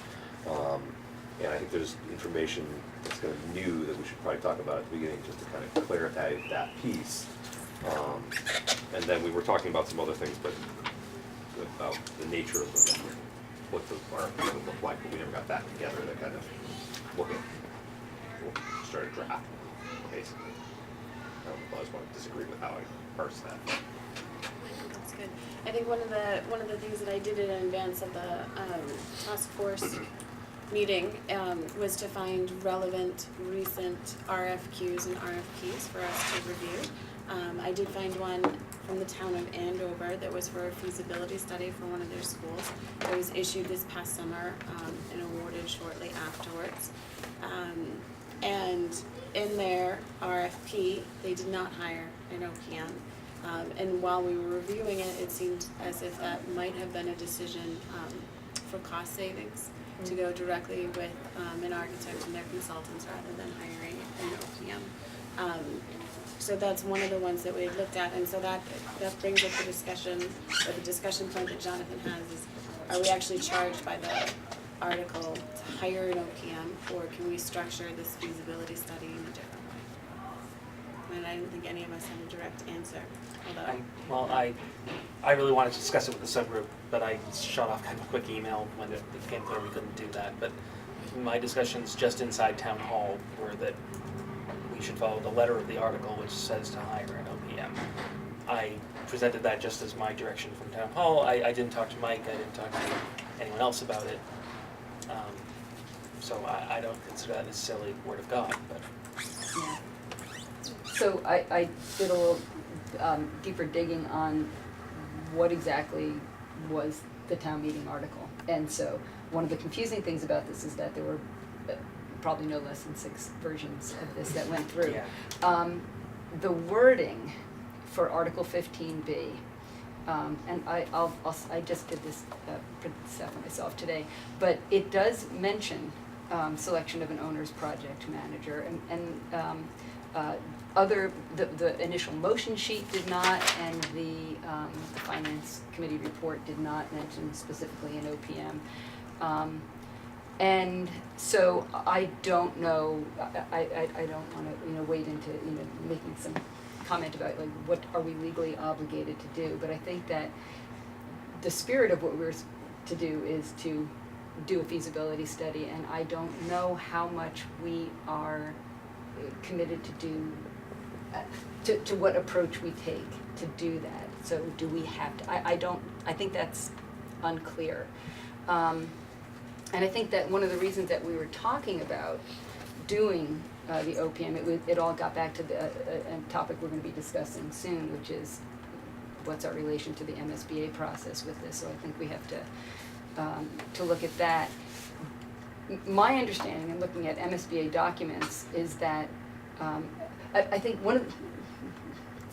And I think there's information that's kind of new that we should probably talk about at the beginning, just to kind of clarify that piece. And then we were talking about some other things, but about the nature of what the RFP would look like, but we never got that together to kind of look at, we'll start a draft, basically. I just want to disagree with how I parsed that. that's good. I think one of the things that I did in advance of the task force meeting was to find relevant recent RFQs and RFPs for us to review. I did find one from the town of Andover that was for a feasibility study for one of their schools. It was issued this past summer, and awarded shortly afterwards. And in their RFP, they did not hire an OPM. And while we were reviewing it, it seemed as if that might have been a decision for cost savings to go directly with an architect and their consultants rather than hiring an OPM. So that's one of the ones that we had looked at, and so that brings up the discussion, or the discussion point that Jonathan has is, are we actually charged by the article to hire an OPM, or can we structure this feasibility study in a different way? And I didn't think any of us had a direct answer, although. I really wanted to discuss it with the subgroup, but I shot off kind of a quick email when it became clear we couldn't do that. But my discussions just inside town hall were that we should follow the letter of the article, which says to hire an OPM. I presented that just as my direction from town hall. I didn't talk to Mike, I didn't talk to anyone else about it. So I don't consider that necessarily word of God, but. Yeah. So I did a little deeper digging on what exactly was the town meeting article. And so one of the confusing things about this is that there were probably no less than 6 versions of this that went through. Yeah. The wording for Article 15B, and I just did this, print this out for myself today, but it does mention selection of an owner's project manager, and the initial motion sheet did not, and the finance committee report did not mention specifically an OPM. And so I don't know, I don't wanna, wade into, making some comment about like what are we legally obligated to do, but I think that the spirit of what we're to do is to do a feasibility study, and I don't know how much we are committed to do, to what approach we take to do that. So do we have to, I think that's unclear. And I think that one of the reasons that we were talking about doing the OPM, it all got back to a topic we're going to be discussing soon, which is what's our relation to the MSBA process with this. So I think we have to look at that. My understanding in looking at MSBA documents is that I think let's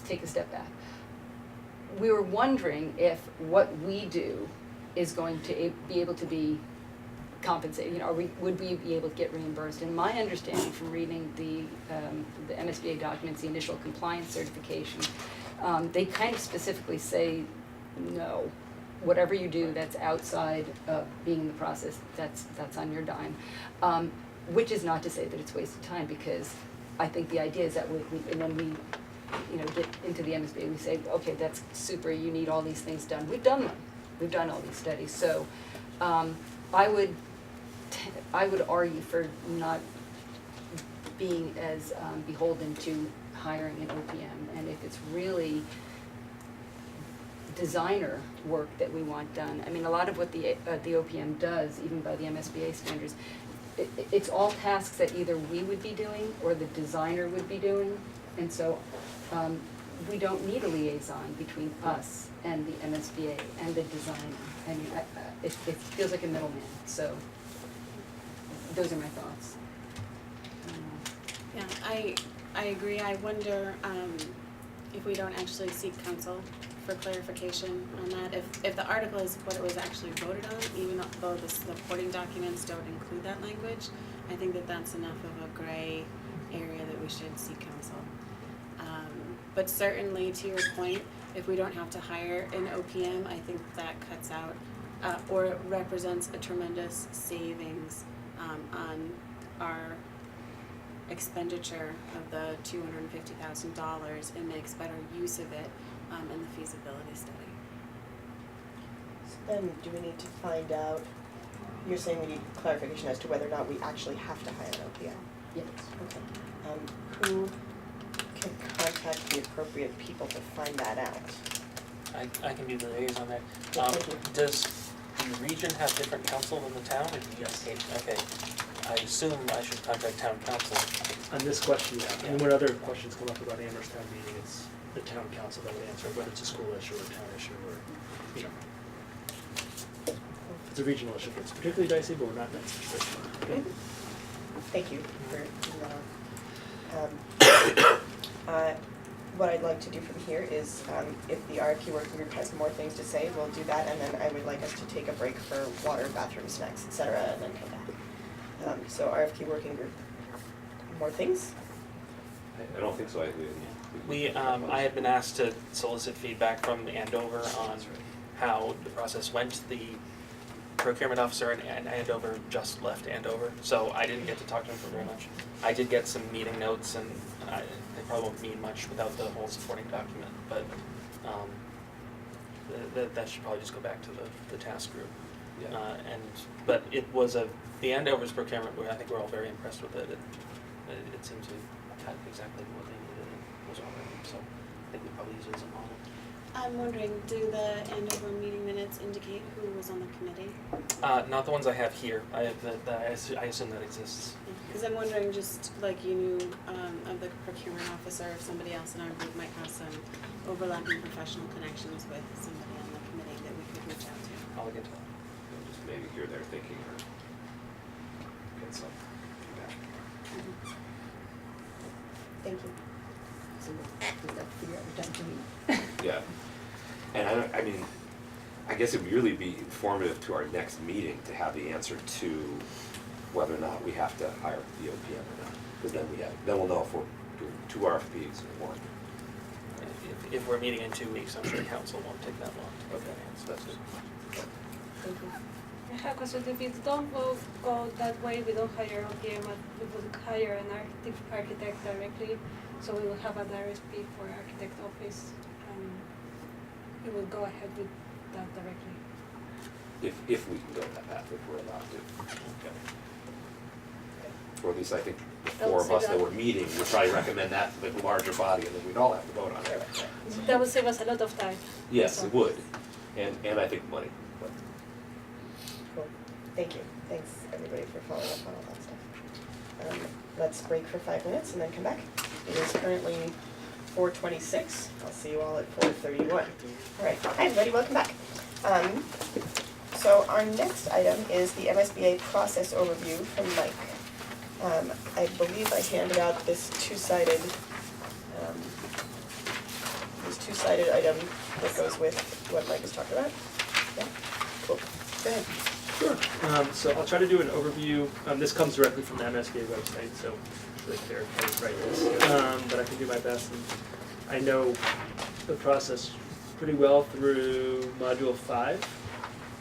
take a step back. We were wondering if what we do is going to be able to be compensated, would we be able to get reimbursed? And my understanding from reading the MSBA documents, the initial compliance certification, they kind of specifically say, no, whatever you do that's outside of being in the process, that's on your dime. Which is not to say that it's wasted time, because I think the idea is that when we get into the MSBA, we say, okay, that's super, you need all these things done. We've done them. We've done all these studies. So I would argue for not being as beholden to hiring an OPM, and if it's really designer work that we want done. I mean, a lot of what the OPM does, even by the MSBA standards, it's all tasks that either we would be doing or the designer would be doing, and so we don't need a liaison between us and the MSBA and the designer. I mean, it feels like a middleman, so those are my thoughts. Yeah, I agree. I wonder if we don't actually seek counsel for clarification on that. If the article is what it was actually voted on, even though the supporting documents don't include that language, I think that that's enough of a gray area that we should seek counsel. But certainly, to your point, if we don't have to hire an OPM, I think that cuts out or represents a tremendous savings on our expenditure of the $250,000 and makes better use of it in the feasibility study. So then, do we need to find out, you're saying we need clarification as to whether or not we actually have to hire an OPM? Yes. Okay. Who can contact the appropriate people to find that out? I can be the liaison there. Thank you. Does the region have different council than the town? Yes. Okay. I assume I should contact town council. On this question, yeah. And when other questions come up about Amherst Town meeting, it's the town council that would answer, whether it's a school issue or a town issue or, you know. If it's a regional issue, it's particularly dicey, but we're not in that situation. Thank you for bringing that up. What I'd like to do from here is, if the RFQ Working Group has more things to say, we'll do that, and then I would like us to take a break for water, bathroom, snacks, etc., and then come back. So RFQ Working Group, more things? I don't think so. I had been asked to solicit feedback from Andover on how the process went. The procurement officer in Andover just left Andover, so I didn't get to talk to him for very much. I did get some meeting notes, and they probably won't mean much without the whole supporting document, but that should probably just go back to the task group. Yeah. But it was the Andover's procurement, I think we're all very impressed with it. It seemed to have exactly what they needed and was already, so I think we probably use it as a model. I'm wondering, do the Andover meeting minutes indicate who was on the committee? Not the ones I have here. I assume that exists. Because I'm wondering, just like you knew of the procurement officer, if somebody else in our group might have some overlapping professional connections with somebody on the committee that we could reach out to. I'll look into that. Just maybe hear their thinking or get some feedback. Thank you. So we'll have to figure out what time to meet. Yeah. And I mean, I guess it would really be informative to our next meeting to have the answer to whether or not we have to hire the OPM or not. Because then we'll know if we're doing 2 RFPs or 1. If we're meeting in 2 weeks, I'm sure council won't take that long to get that answer. That's good. Thank you. I have a question. If it don't go that way, we don't hire OPM, but we will hire an architect directly. So we will have an RFP for architect office. We will go ahead with that directly. If we can go that path, if we're allowed to. Okay. Or at least I think the 4 of us that were meeting would probably recommend that to the larger body, and then we'd all have to vote on it. That will save us a lot of time. Yes, it would. And I think money. But Cool. Thank you. Thanks, everybody, for following up on all that stuff. Let's break for 5 minutes and then come back. It is currently 4:26. I'll see you all at 4:31. All right. Hi, everybody. Welcome back. So our next item is the MSBA process overview from Mike. I believe I handed out this two-sided item that goes with what Mike was talking about. Yeah. Cool. Go ahead. Sure. So I'll try to do an overview. This comes directly from the MSBA website, so it's really fair to write this. But I can do my best. And I know the process pretty well through Module 5.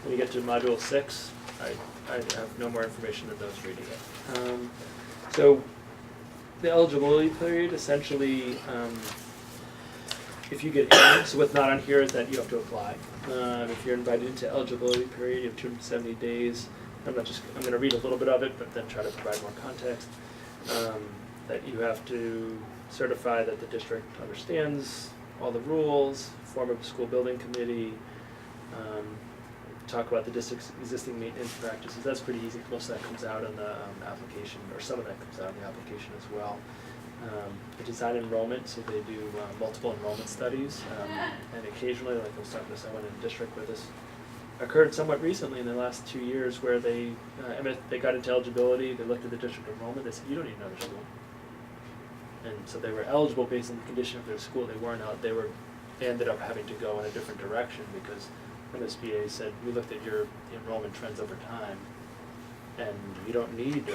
When you get to Module 6, I have no more information than those reading it. So the eligibility period, essentially, if you get in, so what's not on here is that you have to apply. If you're invited into eligibility period, you have 270 days. I'm going to read a little bit of it, but then try to provide more context. That you have to certify that the district understands all the rules, form a school building committee, talk about the district's existing maintenance practices. That's pretty easy. Most of that comes out in the application, or some of that comes out in the application as well. The design enrollment, so they do multiple enrollment studies, and occasionally, like I was talking to someone in the district where this occurred somewhat recently in the last 2 years, where they got into eligibility, they looked at the district enrollment, they said, you don't need another school. And so they were eligible based on the condition of their school. They ended up having to go in a different direction because MSBA said, we looked at your enrollment trends over time, and you don't need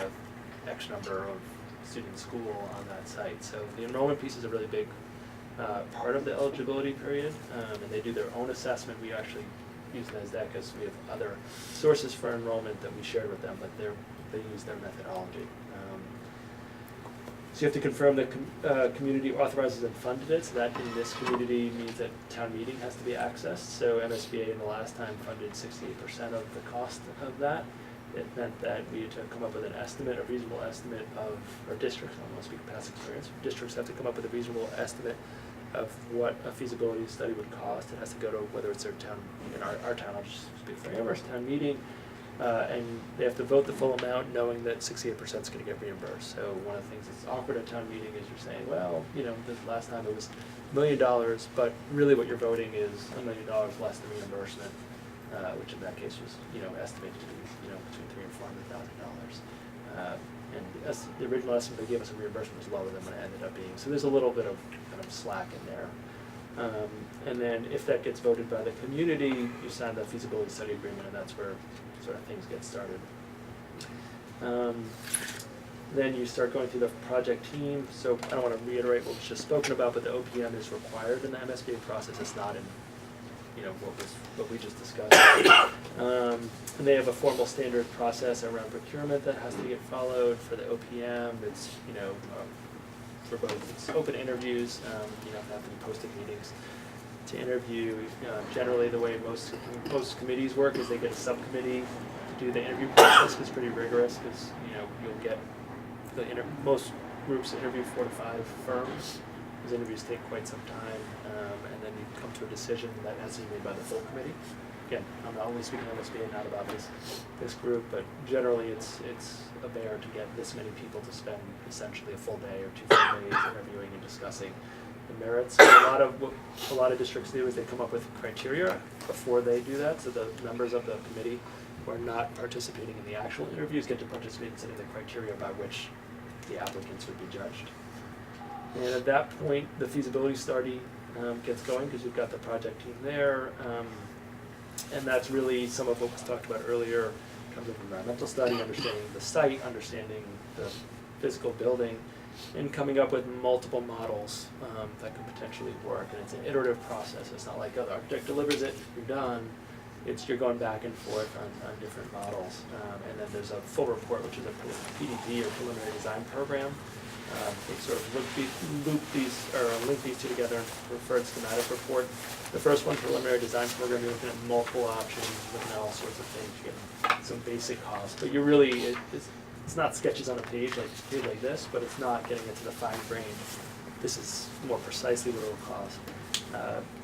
X number of student school on that site. So the enrollment piece is a really big part of the eligibility period, and they do their own assessment. We actually use NASDAQ as we have other sources for enrollment that we shared with them, but they use their methodology. So you have to confirm that community authorizes and funded it, so that in this community means that town meeting has to be accessed. So MSBA in the last time funded 68% of the cost of that. It meant that we had to come up with an estimate, a reasonable estimate of, or districts, I don't want to speak past experience, districts have to come up with a reasonable estimate of what a feasibility study would cost. It has to go to, whether it's their town, in our town, I'll just speak for Amherst, town meeting, and they have to vote the full amount knowing that 68% is going to get reimbursed. So one of the things that's awkward at town meeting is you're saying, well, the last time it was $1 million, but really what you're voting is $1 million less than reimbursement, which in that case was, estimated to be, between $300,000 and $400,000. And the original estimate they gave us a reimbursement was lower than what it ended up being. So there's a little bit of kind of slack in there. And then if that gets voted by the community, you sign the feasibility study agreement, and that's where sort of things get started. Then you start going through the project team. So I don't want to reiterate what was just spoken about, but the OPM is required in the MSBA process. It's not in, what we just discussed. And they have a formal standard process around procurement that has to get followed for the OPM. It's, for both, it's open interviews, you don't have to be posted meetings to interview. Generally the way most committees work is they get a subcommittee to do the interview process. It's pretty rigorous because, you'll get most groups interview 4 to 5 firms. Those interviews take quite some time, and then you come to a decision that has to be made by the full committee. Again, I'm not only speaking on MSBA, not about this group, but generally it's a bear to get this many people to spend essentially a full day or 2 full days interviewing and discussing the merits. So what a lot of districts do is they come up with criteria before they do that, so the members of the committee who are not participating in the actual interviews get to participate in setting the criteria by which the applicants would be judged. And at that point, the feasibility study gets going because you've got the project team there. And that's really some of what was talked about earlier in terms of environmental study, understanding the site, understanding the physical building, and coming up with multiple models that could potentially work. And it's an iterative process. It's not like, the architect delivers it, you're done. You're going back and forth on different models. And then there's a full report, which is a PDP or preliminary design program. They sort of link these two together in a preferred schematic report. The first one, preliminary design program, you're looking at multiple options, looking at all sorts of things. You get some basic costs, but you're really, it's not sketches on a page like this, but it's not getting into the fine grain. This is more precisely what it will cost.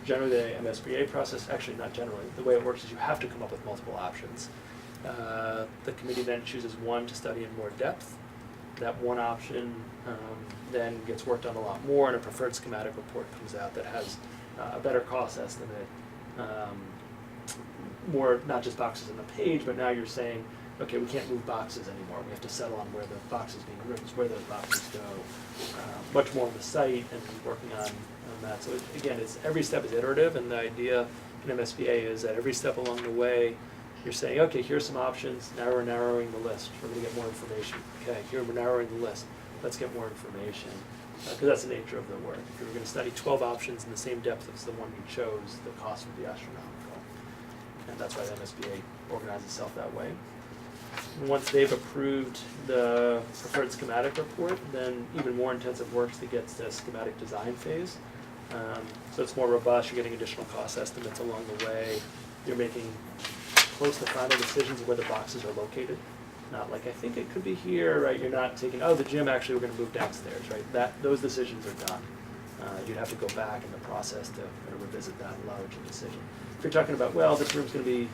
Generally, the MSBA process, actually not generally, the way it works is you have to come up with multiple options. The committee then chooses one to study in more depth. That one option then gets worked on a lot more, and a preferred schematic report comes out that has a better cost estimate, more not just boxes on the page, but now you're saying, okay, we can't move boxes anymore. We have to settle on where the boxes being moved, where those boxes go. Much more on the site and working on that. So again, every step is iterative, and the idea in MSBA is that every step along the way, you're saying, okay, here's some options. Now we're narrowing the list. We're going to get more information. Okay, here we're narrowing the list. Let's get more information. Because that's the nature of the work. If you were going to study 12 options in the ssame depth as the one you chose, the cost would be astronomical. And that's why the MSBA organizes itself that way. And once they've approved the preferred schematic report, then even more intensive work to get to the schematic design phase. So it's more robust. You're getting additional cost estimates along the way. You're making close to final decisions of where the boxes are located. Not like, I think it could be here, right? You're not taking, the gym, actually, we're going to move downstairs, right? Those decisions are done. You'd have to go back in the process to kind of revisit that larger decision. If you're talking about, this room's going to be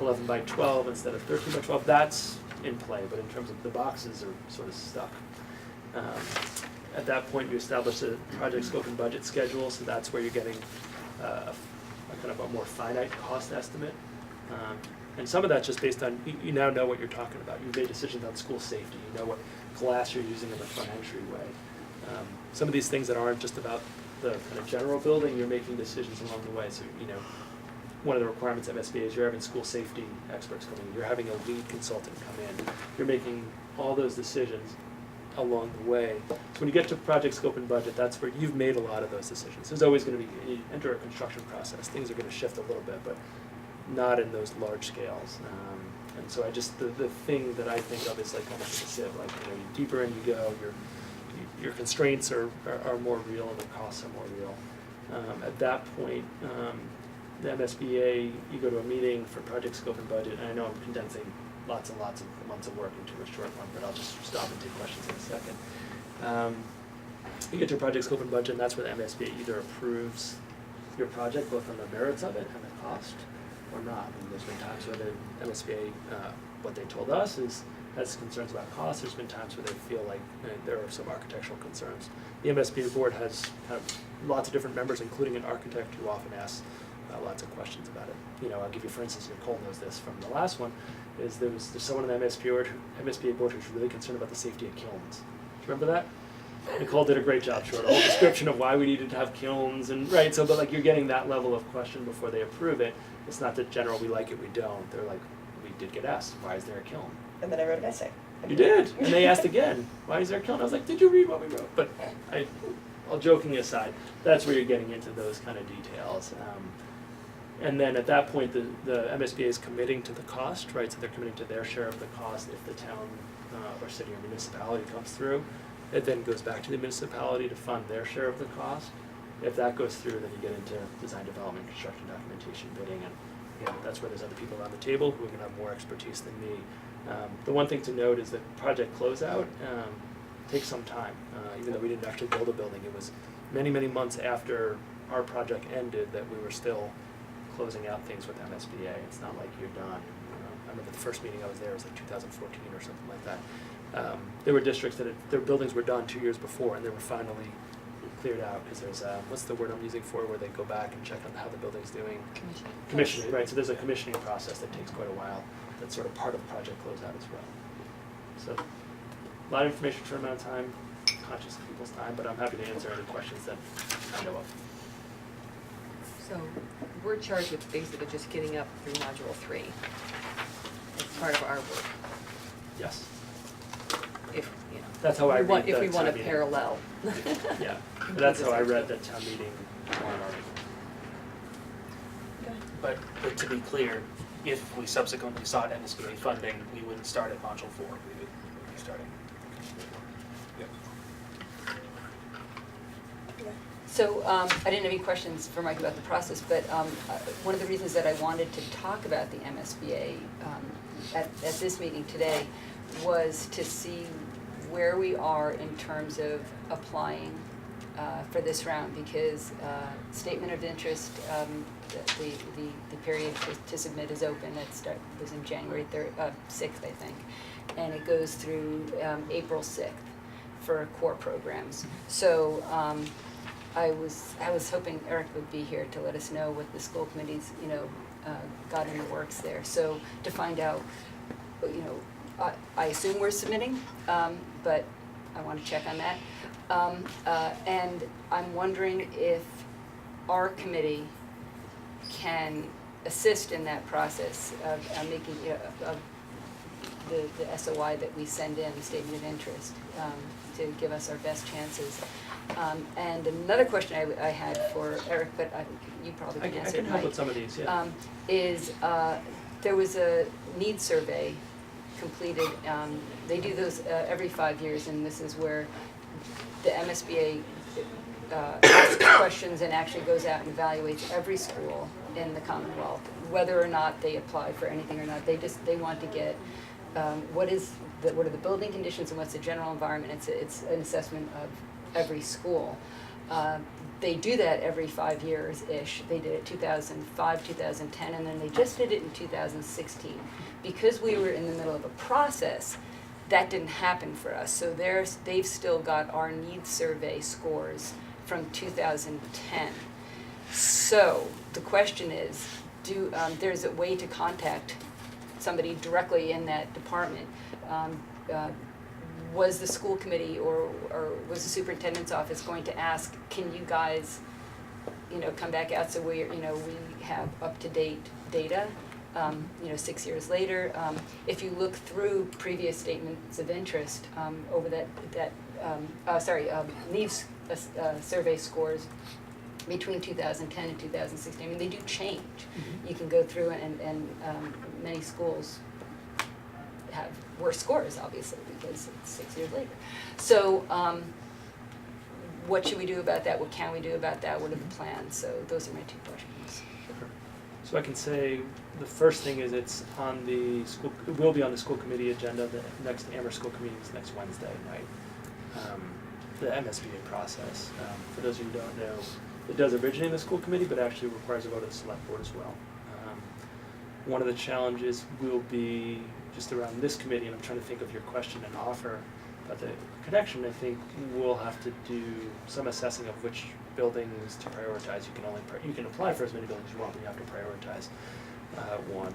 11 by 12 instead of 13 by 12, that's in play, but in terms of the boxes are sort of stuck. At that point, you establish a project scope and budget schedule, so that's where you're getting a kind of a more finite cost estimate. And some of that's just based on, you now know what you're talking about. You've made decisions on school safety. You know what glass you're using in the front entryway. Some of these things that aren't just about the kind of general building, you're making decisions along the way. So, one of the requirements of MSBA is you're having school safety experts coming in. You're having a lead consultant come in. You're making all those decisions along the way. So when you get to project scope and budget, that's where you've made a lot of those decisions. There's always going to be, you enter a construction process, things are going to shift a little bit, but not in those large scales. And so the thing that I think of is like almost like a sieve, like, deeper in you go, your constraints are more real and the costs are more real. At that point, the MSBA, you go to a meeting for project scope and budget, and I know I'm condensing lots and lots of months of work into a short one, but I'll just stop and take questions in a second. You get to project scope and budget, and that's where the MSBA either approves your project, both on the merits of it and the cost, or not. I mean, there's been times where the MSBA, what they told us is, has concerns about cost. There's been times where they feel like there are some architectural concerns. The MSBA board has kind of lots of different members, including an architect who often asks lots of questions about it. You know, I'll give you, for instance, Nicole knows this from the last one, is there's someone in the MSBA board who's really concerned about the safety of kilns. Do you remember that? Nicole did a great job. She wrote a whole description of why we needed to have kilns, and right, so but like you're getting that level of question before they approve it. It's not that general, we like it, we don't. They're like, we did get asked, why is there a kiln? And then I wrote an essay. You did, and they asked again, why is there a kiln? I was like, did you read what we wrote? But all joking aside, that's where you're getting into those kind of details. And then at that point, the MSBA is committing to the cost, right? So they're committing to their share of the cost if the town or city or municipality comes through. It then goes back to the municipality to fund their share of the cost. If that goes through, then you get into design development, construction documentation, bidding, and you know, that's where there's other people around the table who are going to have more expertise than me. The one thing to note is that project closeout takes some time. Even though we didn't actually build a building, it was many, many months after our project ended that we were still closing out things with MSBA. It's not like you're done. I remember the first meeting I was there was like 2014 or something like that. There were districts that their buildings were done 2 years before and they were finally cleared out because there's what's the word I'm using for where they go back and check on how the building's doing? Commissioning, right? So there's a commissioning process that takes quite a while. That's sort of part of project closeout as well. So a lot of information for a short amount of time, conscious of people's time, but I'm happy to answer any questions that I know of. So we're charged with basically just getting up through module 3 as part of our work, Yes. if, you know. That's how I we want, read if the we want to town meeting. parallel. Yeah, that's how I read the town meeting warrant article. But to be clear, if we subsequently sought MSBA funding, we wouldn't start at module 4, we would be starting. So I didn't have any questions for Mike about the process, but one of the reasons that I wanted to talk about the MSBA at this meeting today was to see where we are in terms of applying for this round, because statement of interest, the period to submit is open. It was in January 6th, I think, and it goes through April 6th for core programs. So I was hoping Eric would be here to let us know what the school committees, got in the works there. So to find out, I assume we're submitting, but I want to check on that. And I'm wondering if our committee can assist in that process of making of the SOI that we send in, the statement of interest, to give us our best chances. And another question I had for Eric, but I think you probably can answer I can it, help Mike, with some of these, yeah. is there was a needs survey completed. They do those every 5 years, and this is where the MSBA asks questions and actually goes out and evaluates every school in the Commonwealth, whether or not they apply for anything or not. They want to get what are the building conditions and what's the general environment. It's an assessment of every school. They do that every 5 years-ish. They did it 2005, 2010, and then they just did it in 2016. Because we were in the middle of a process, that didn't happen for us. So they've still got our needs survey scores from 2010. So the question is, there's a way to contact somebody directly in that department. Was the school committee or was the superintendent's office going to ask, can you guys, come back out so we have up-to-date data, 6 years later? If you look through previous statements of interest over needs survey scores between 2010 and 2016, I mean, they do change. Mm-hmm. You can go through and many schools have worse scores, obviously, because it's 6 years later. So what should we do about that? What can we do about that? What are the plans? So those are my two questions. Sure. So I can say the first thing is it will be on the school committee agenda. The next Amherst school committee is next Wednesday night. The MSBA process, for those of you who don't know, it does originate in the school committee, but actually requires a vote of the select board as well. one of the challenges will be just around this committee, and I'm trying to think of your question and offer about the connection. I think we'll have to do some assessing of which buildings to prioritize. You can only you can apply for as many buildings as you want, but you have to prioritize one.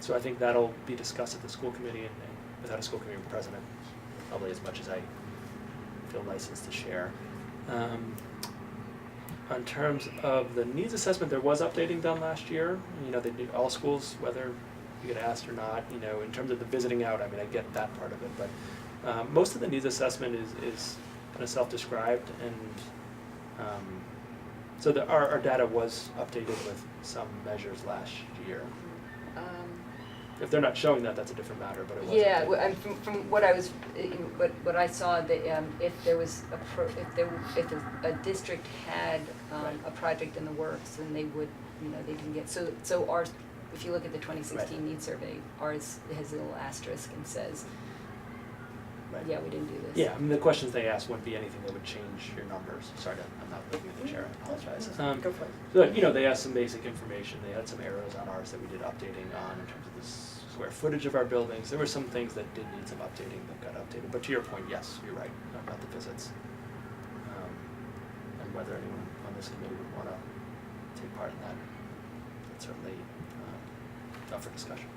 So I think that'll be discussed at the school committee, and without a school committee president, probably as much as I feel licensed to share. In terms of the needs assessment, there was updating done last year. You know, they did all schools, whether you get asked or not. You know, in terms of the visiting out, I mean, I get that part of it, but most of the needs assessment is kind of self-described, and so our data was updated with some measures last year. If they're not showing that, that's a different matter, but it was. Yeah, updated. well, from what I was, what I saw, that if there was if a district had Right. a project in the works, then they would, you know, they can get, so ours, if you look at the 2016 Right. needs survey, ours has a little asterisk and says, Right. yeah, we didn't do this. Yeah, I mean, the questions they asked wouldn't be anything that would change your numbers. Sorry, I'm not looking at the chair, I apologize. Go for it. But, you know, they asked some basic information. They had some arrows on ours that we did updating on in terms of the square footage of our buildings. There were some things that did need some updating that got updated. But to your point, yes, you're right about the visits. And whether anyone on this committee would want to take part in that, that's certainly up for discussion.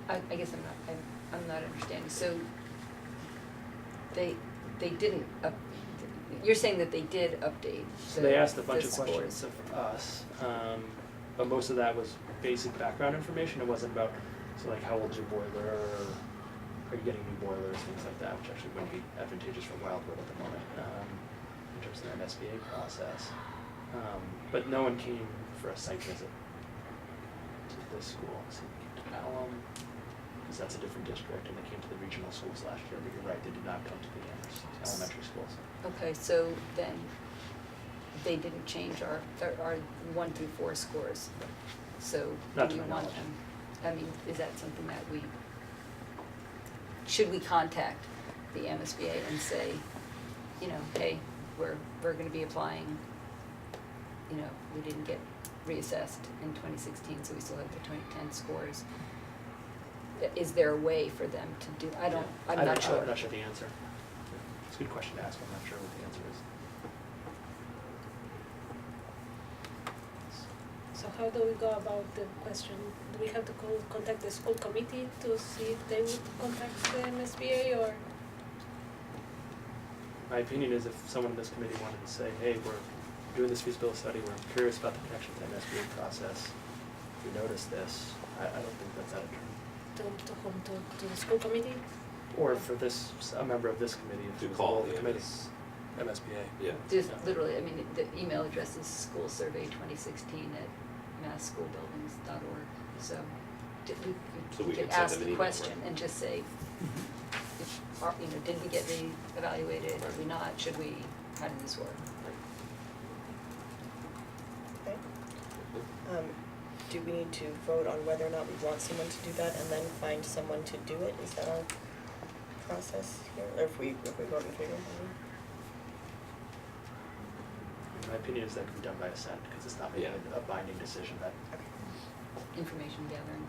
I guess I'm not understanding, so they didn't you're saying that they did update So they asked a the bunch of scores. questions of us, but most of that was basic background information. It wasn't about, so like, how old's your boiler, or are you getting new boilers, things like that, which actually wouldn't be advantageous for Wildwood at the moment, in terms of their MSBA process. But no one came for a site visit to this school. So they came to Pelham, because that's a different district, and they came to the regional schools last year, but you're right, they did not come to the elementary schools. Okay, so then they didn't change our 1 through 4 scores, so Not do to you my want knowledge. them, I mean, is that something that should we contact the MSBA and say, you know, hey, we're gonna be applying, you know, we didn't get reassessed in 2016, so we still have the 2010 scores. Is there a way for them to do, I'm not sure. I'm not sure the answer. It's a good question to ask, I'm not sure what the answer is. So how do we go about the question? Do we have to contact the school committee to see if they would contact the MSBA, or? My opinion is if someone in this committee wanted to say, hey, we're doing this feasibility study, we're curious about the connection to the MSBA process, we noticed this, I don't think that's out of turn. To whom, to the school committee? Or for this, a member of this committee, if To it was call all the the committee. MSBA. MSBA. Yeah. Just literally, I mean, the email address is schoolsurvey2016@massschoolbuildings.org, so So we we could can send ask them an the email, question right? and just say, if, you know, did we get re-evaluated, did we not, should we, how did this work? Okay. Do we need to vote on whether or not we want someone to do that and then find someone to do it? Is that our process here? Or if we vote in favor? My opinion is that can be done by assent, because it's not making a binding decision that. Information gathering.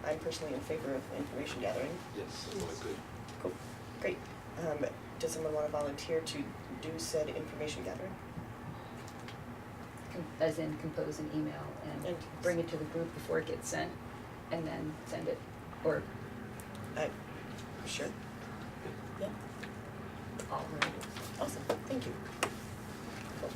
I'm personally in favor of information gathering. Yes, that's always good. Cool, great. Does someone want to volunteer to do said information gathering? As in compose an email and bring it to the group before it gets sent, and then send it, or Sure. Yeah, all right. awesome, thank you. Cool.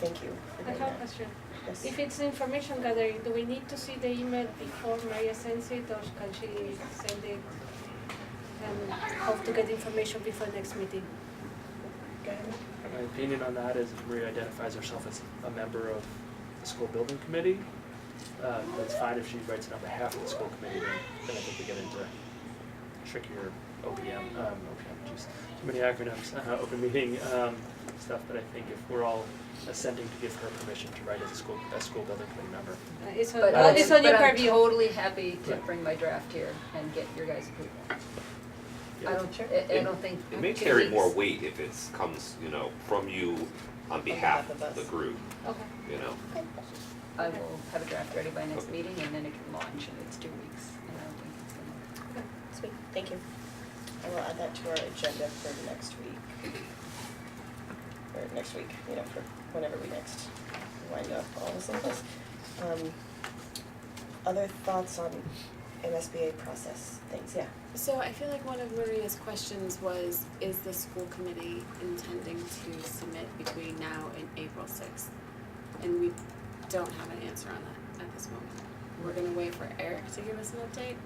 Thank you. for I doing have a that. question. Yes. If it's information gathering, do we need to see the email before Maria sends it, or can she send it and hope to get information before next meeting? Go ahead. My opinion on that is if Maria identifies herself as a member of the school building committee, that's fine if she writes it on behalf of the school committee, then I think we get into trickier OPM, geez, too many acronyms, open meeting stuff, but I think if we're all assenting to give her permission to write as a school building committee member. It's on, But it's on your I'm purview. totally happy to Right. bring my draft here and get your guys' approval. I don't, Sure. I don't think. It may 2 carry weeks. more weight if it's comes, from you on behalf of of us. the group, Okay. I will have a draft ready by next meeting and then it can launch and it's 2 weeks and I don't think it's gonna. Okay, sweet, thank you. I will add that to our agenda for next week. Or next week, for whenever we next wind up all this things. Other thoughts on MSBA process things? Yeah. So I feel like one of Maria's questions was, is the school committee intending to submit between now and April 6th? And we don't have an answer on that at this moment. We're gonna wait for Eric to give us an update.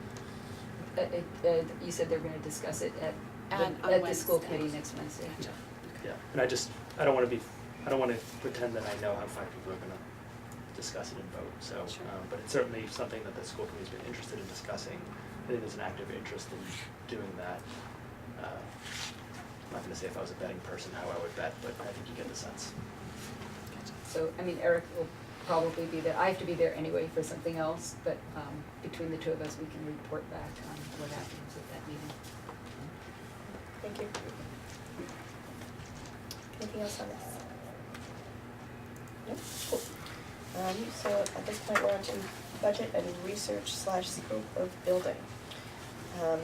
You said they're gonna discuss it at On the school Wednesday. committee next Wednesday. Gotcha. Yeah, and I don't wanna pretend that I know how 5 people are gonna discuss it and vote, so, Sure. but it's certainly something that the school committee's been interested in discussing. I think there's an active interest in doing that. I'm not gonna say if I was a betting person how I would bet, but I think you get the sense. So, Eric will probably be there. I have to be there anyway for something else, but between the two of us, we can report back on what happens at that meeting. Thank you. Anything else on this? No? Cool. So at this point, we're on to budget and research / scope of building. So I have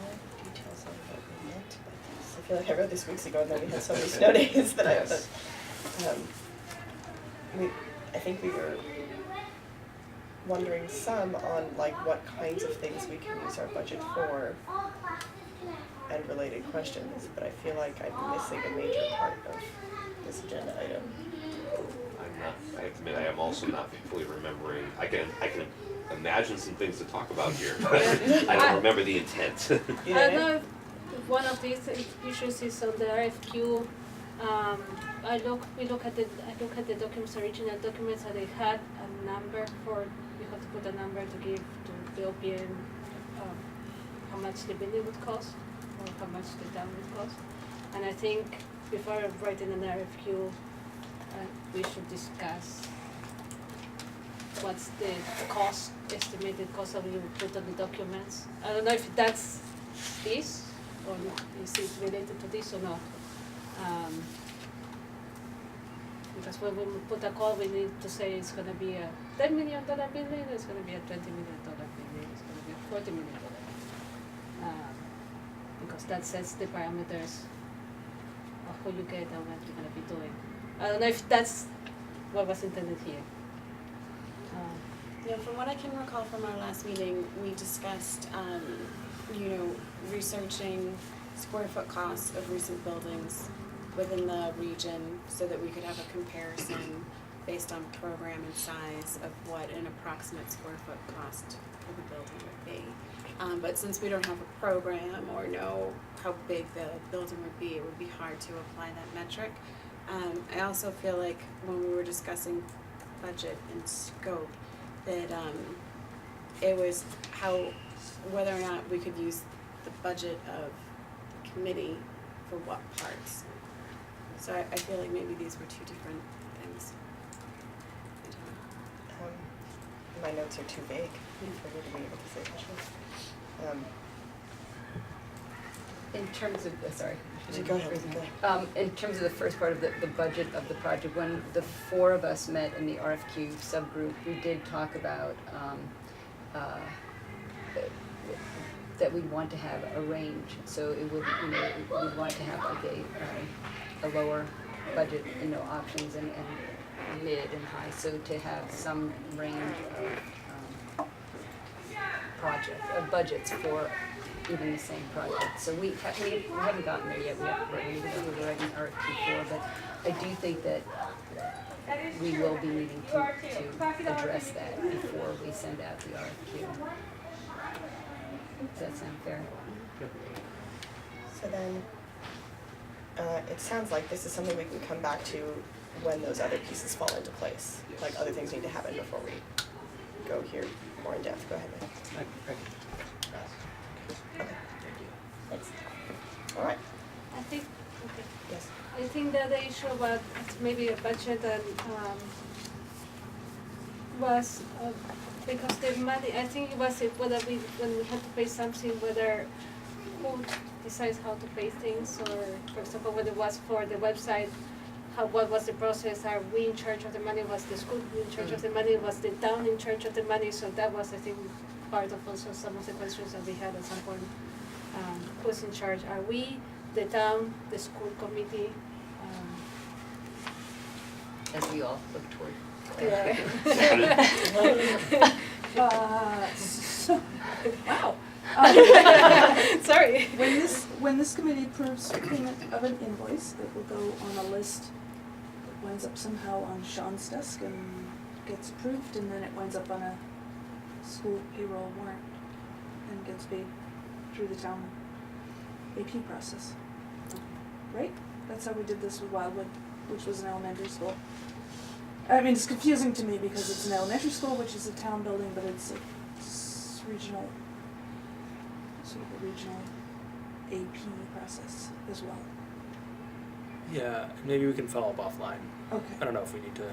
no details on what we meant by this. I feel like I wrote this weeks ago and then we had so many snow days that Yes. I think we were wondering some on like what kinds of things we can use our budget for and related questions, but I feel like I'm missing a major part of this agenda item. I have to admit, I am also not fully remembering, I can imagine some things to talk about here, but I don't remember the intent. You I know? don't know if one of these issues is on the RFQ. I look at the documents, original documents, and they had a number for, you have to put a number to give to the OPM, how much the building would cost, or how much the town would cost. And I think before writing an RFQ, we should discuss what's the cost, estimated cost that we will put on the documents. I don't know if that's this, or is it related to this or not. Because when we put a call, we need to say it's gonna be a $10 million building, it's gonna be a $20 million building, it's gonna be a $40 million. Because that sets the parameters of who you get and what you're gonna be doing. I don't know if that's what was intended here. Yeah, from what I can recall from our last meeting, we discussed, researching square foot costs of recent buildings within the region so that we could have a comparison based on program and size of what an approximate square foot cost for the building would be. But since we don't have a program or know how big the building would be, it would be hard to apply that metric. I also feel like when we were discussing budget and scope, that it was whether or not we could use the budget of the committee for what parts. So I feel like maybe these were two different things. My notes are too vague for me to be able to say much. In terms of, sorry. Go ahead. In terms of the first part of the budget of the project, when the four of us met in the RFQ subgroup, we did talk about that we'd want to have a range. So it would, we'd want to have like a lower budget, options and mid and high. So to have some range of budgets for even the same project. So we haven't gotten there yet. We're writing RFQ 4, but I do think that we will be needing to address that before we send out the RFQ. Does that sound fair? So then, it sounds like this is something we can come back to when those other pieces fall into place. Like other things need to happen before we go here more in depth. Go ahead, Mike. Okay. Thanks. All right. I think, okay. Yes. I think that the issue about maybe a budget that was because the money, I think it was whether when we had to pay something, whether who decides how to pay things, or for example, whether it was for the website, what was the process, are we in charge of the money, was the school in charge of the money, was the town in charge of the money, so that was, I think, part of also some of the questions that we had at some point. Who's in charge, are we, the town, the school committee? As we all look toward. So, wow. Sorry. When this committee approves payment of an invoice, it will go on a list that winds up somehow on Sean's desk and gets approved, and then it winds up on a school payroll warrant and gets paid through the town AP process. Right? That's how we did this with Wildwood, which was an elementary school. I mean, it's confusing to me because it's an elementary school, which is a town building, but it's a regional, sort of a regional AP process as well. Yeah, maybe we can follow up offline. I Okay. don't know if we need to.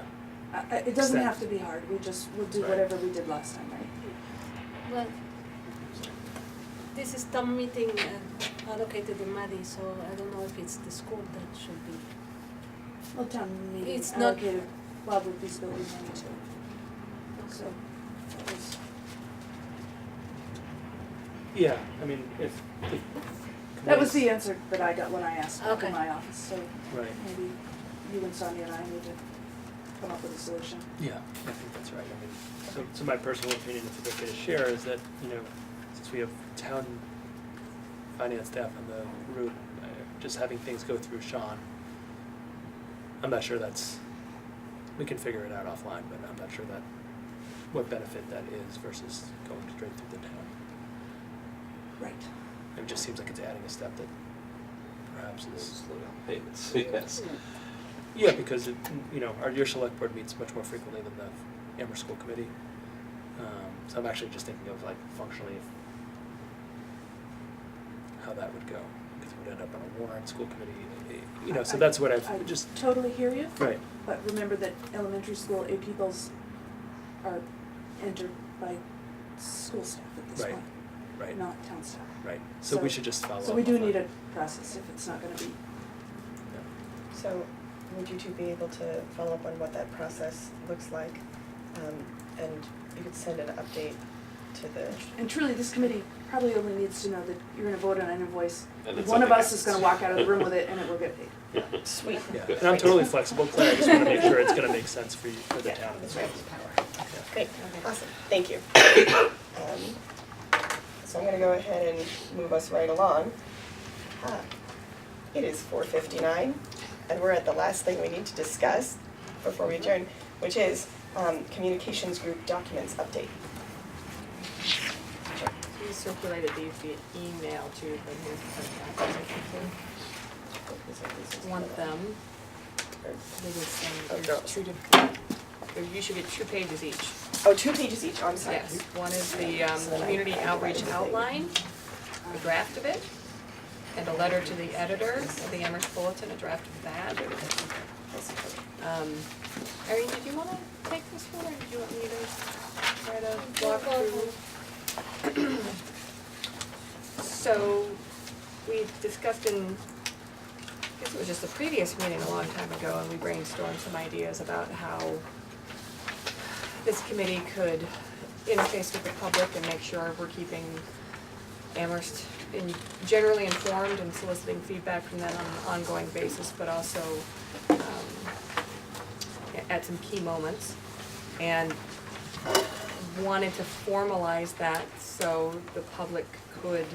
It doesn't Extend. have to be hard, we'll do Right. whatever we did last time, right? Well, this is town meeting allocated the money, so I don't know if it's the school that should be. Well, town meeting It's not- allocated Wildwood Peace Building money too. So, that was, Yeah, I mean, if that was the answer that I got when I asked Okay. in my office, so right. maybe you and Sonia and I need to come up with a solution. Yeah, I think that's right. I mean, so my personal opinion, if it's okay to share, is that, since we have town finance staff on the route, just having things go through Sean, I'm not sure we can figure it out offline, but I'm not sure what benefit that is versus going straight through the town. Right. It just seems like it's adding a step that perhaps is. Slow down payments, yes. Yeah, because your select board meets much more frequently than the Amherst School Committee. So I'm actually just thinking of functionally how that would go, because it would end up on a warrant, school committee, so that's what I I've just. totally hear you. Right. But remember that elementary school AP bills are entered by school staff at this Right. point, Right, not town staff. right. So we So- should just follow up. So we do offline. need a process if it's not gonna be. So would you two be able to follow up on what that process looks like? And you could send an update to the, And truly, this committee probably only needs to know that you're gonna vote on an invoice. And that One of something us is gonna walk out of the room with it and it will get paid. sweet. Yeah, and I'm totally flexible, Claire, I just wanna make sure it's gonna make sense for you, for the Yeah, town. that's right. Power. Great, awesome, thank you. So I'm gonna go ahead and move us right along. It is 4:59, and we're at the last thing we need to discuss before we adjourn, which is communications group documents update. We circulated these via email too, but here's the print. Want them, they would send, Oh, there's girls. two different, you should get 2 pages each. Oh, 2 pages each, I'm sorry. Yes, one is the So then I- community I outreach divided the outline, a draft of it, and a letter to the editor of the Amherst Bulletin, a draft of that. Irene, did you wanna take this one, or did you want me to try to walk through? So, we discussed in, I guess it was just the previous meeting a long time ago, and we brainstormed some ideas about how this committee could interface with the public and make sure we're keeping Amherst generally informed and soliciting feedback from them on an ongoing basis, but also at some key moments. And wanted to formalize that so the public could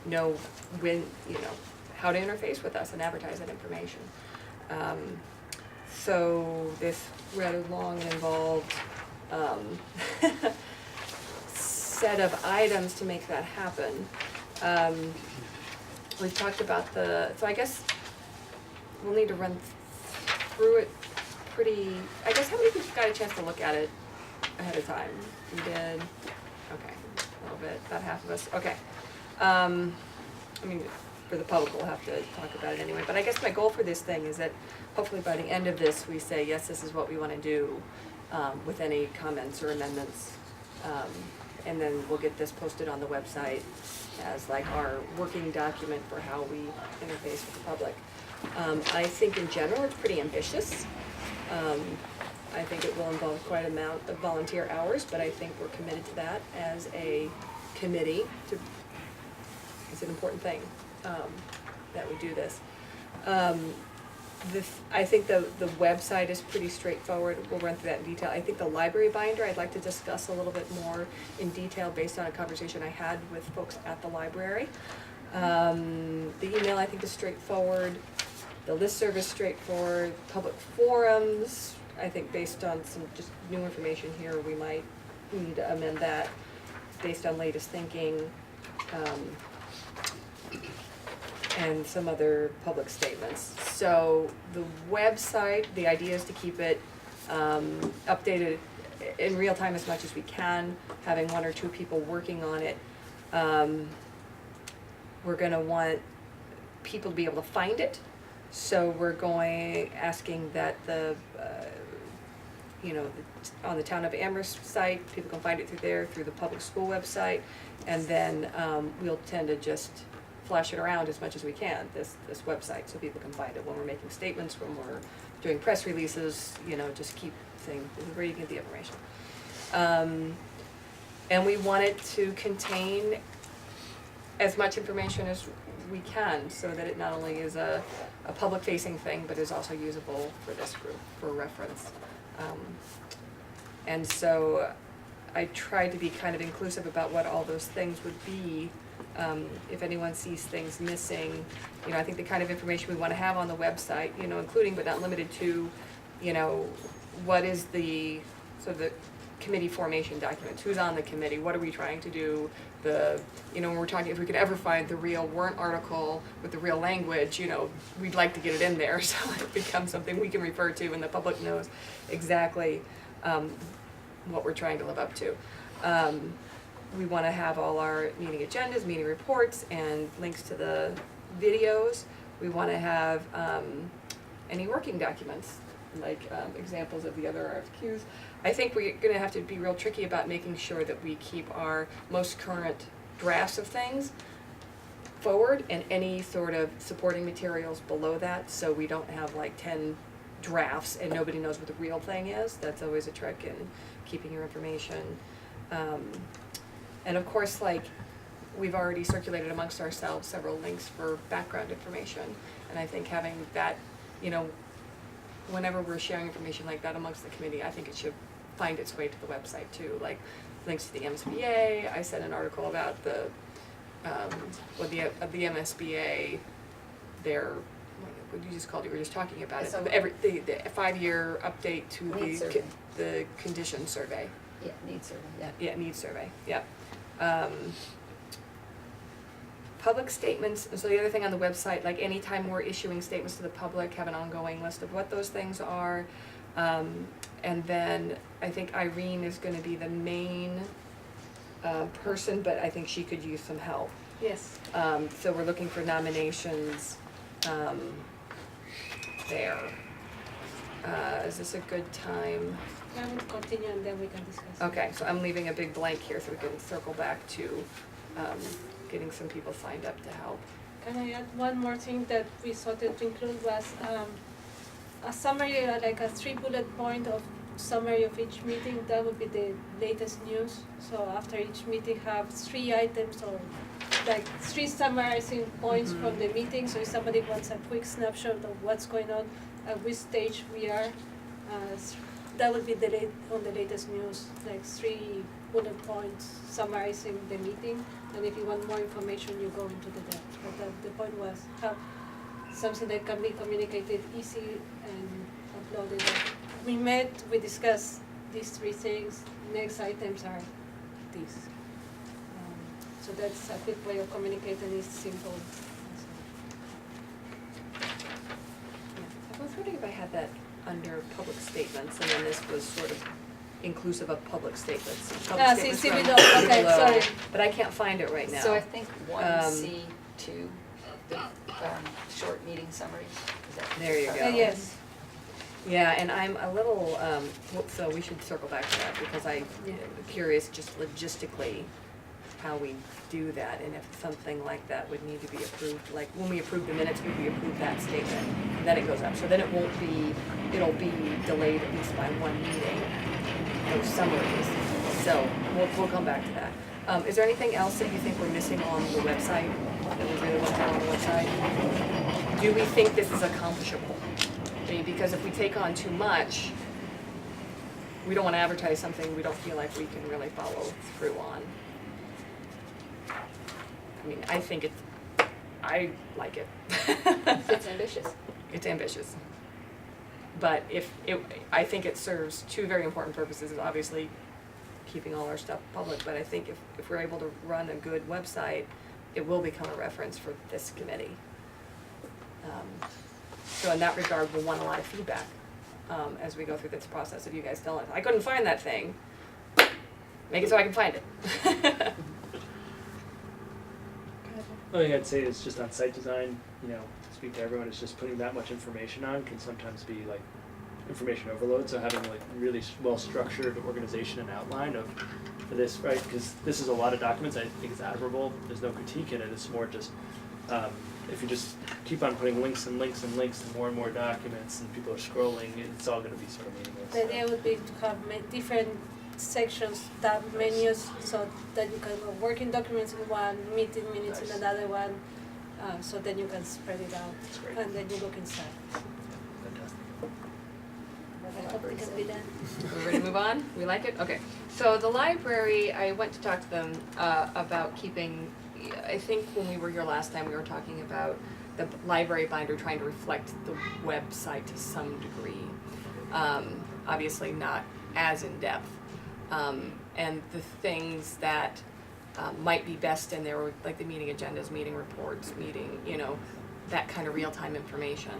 know when, how to interface with us and advertise that information. So this rather long and involved set of items to make that happen. We've talked about so I guess we'll need to run through it I guess how many people got a chance to look at it ahead of time? You did? Okay, a little bit, about half of us, okay. For the public, we'll have to talk about it anyway, but I guess my goal for this thing is that hopefully by the end of this, we say, yes, this is what we wanna do, with any comments or amendments And then we'll get this posted on the website as like our working document for how we interface with the public. I think in general it's pretty ambitious. I think it will involve quite an amount of volunteer hours, but I think we're committed to that as a committee. It's an important thing that we do this. I think the website is pretty straightforward. We'll run through that in detail. I think the library binder I'd like to discuss a little bit more in detail based on a conversation I had with folks at the library. The email I think is straightforward. The listserv is straightforward. Public forums, I think based on some just new information here, we might need to amend that based on latest thinking. And some other public statements. So the website, the idea is to keep it updated in real time as much as we can, having 1 or 2 people working on it. We're gonna want people to be able to find it. So we're asking that on the Town of Amherst site, people can find it through there, through the public school website. And then we'll tend to just flash it around as much as we can, this website, so people can find it when we're making statements, when we're doing press releases, just keep saying, this is where you get the information. And we want it to contain as much information as we can, so that it not only is a public-facing thing, but is also usable for this group, for reference. And so I tried to be kind of inclusive about what all those things would be. If anyone sees things missing, I think the kind of information we want to have on the website, including but not limited to, what is the sort of the committee formation documents, who's on the committee, what are we trying to do, when we're talking, if we could ever find the real warrant article with the real language, we'd like to get it in there so it becomes something we can refer to and the public knows exactly what we're trying to live up to. We want to have all our meeting agendas, meeting reports, and links to the videos. We want to have any working documents, like examples of the other RFQs. I think we're going to have to be real tricky about making sure that we keep our most current drafts of things forward and any sort of supporting materials below that, so we don't have like 10 drafts and nobody knows what the real thing is. That's always a trick in keeping your information. And of course, we've already circulated amongst ourselves several links for background information. And I think having that, whenever we're sharing information like that amongst the committee, I think it should find its way to the website too. Like links to the MSBA. I sent an article about the MSBA, what you just called it, we were just talking about it. So the 5-year update to Needs survey. the condition survey. Yeah, needs survey, yeah. Yeah, needs survey, yep. Public statements, so the other thing on the website, like anytime we're issuing statements to the public, have an ongoing list of what those things are. And then I think Irene is gonna be the main person, but I think she could use some help. Yes. So we're looking for nominations there. Is this a good time? I will continue and then we can discuss. Okay, so I'm leaving a big blank here so we can circle back to getting some people signed up to help. Can I add one more thing that we started to include was a summary, like a 3 bullet point of summary of each meeting. That would be the latest news. So after each meeting have 3 items or like 3 summarizing points from the meeting. So if somebody wants a quick snapshot of what's going on, at which stage we are, that would be on the latest news, like 3 bullet points summarizing the meeting. And if you want more information, you go into the depth. But the point was have something that can be communicated easy and uploaded. We met, we discussed these 3 things. Next items are these. So that's a quick way of communicating. It's simple. I was wondering if I had that under public statements, and then this was sort of inclusive of public statements. Public statements see, we run don't, okay, below, sorry. But I can't find it right now. So I think 1C2, the short meeting summaries, is that? There you go. Yes. Yeah, and I'm a little, so we should circle back to that because I'm curious just logistically how we do that and if something like that would need to be approved. Like when we approve the minutes, would we approve that statement? And then it goes up. So then it'll be delayed at least by one meeting, those summaries. So we'll come back to that. Is there anything else that you think we're missing on the website that we really want to have on the website? Do we think this is accomplishable? I mean, because if we take on too much, we don't want to advertise something we don't feel like we can really follow through on. I mean, I like it. It's ambitious. It's ambitious. But I think it serves two very important purposes, is obviously keeping all our stuff public, but I think if we're able to run a good website, it will become a reference for this committee. So in that regard, we'll want a lot of feedback as we go through this process of you guys telling us, I couldn't find that thing. Make it so I can find it. The only thing I'd say is just on site design, speak to everyone, is just putting that much information on can sometimes be like information overload. So having like really well-structured organization and outline for this, right? Because this is a lot of documents. I think it's admirable. There's no critique in it. It's more just if you just keep on putting links and links and links to more and more documents and people are scrolling, it's all going to be sort of meaningless. The idea would be to have different sections, tab menus, so that you can have working documents in one, meeting minutes in another one, so then you can spread it out. That's great. And then you look inside. Fantastic. I hope it can be done. We're ready to move on? We like it? Okay. So the library, I went to talk to them about keeping, I think when we were here last time, we were talking about the library binder trying to reflect the website to some degree. Obviously not as in-depth. And the things that might be best in there, like the meeting agendas, meeting reports, that kind of real-time information.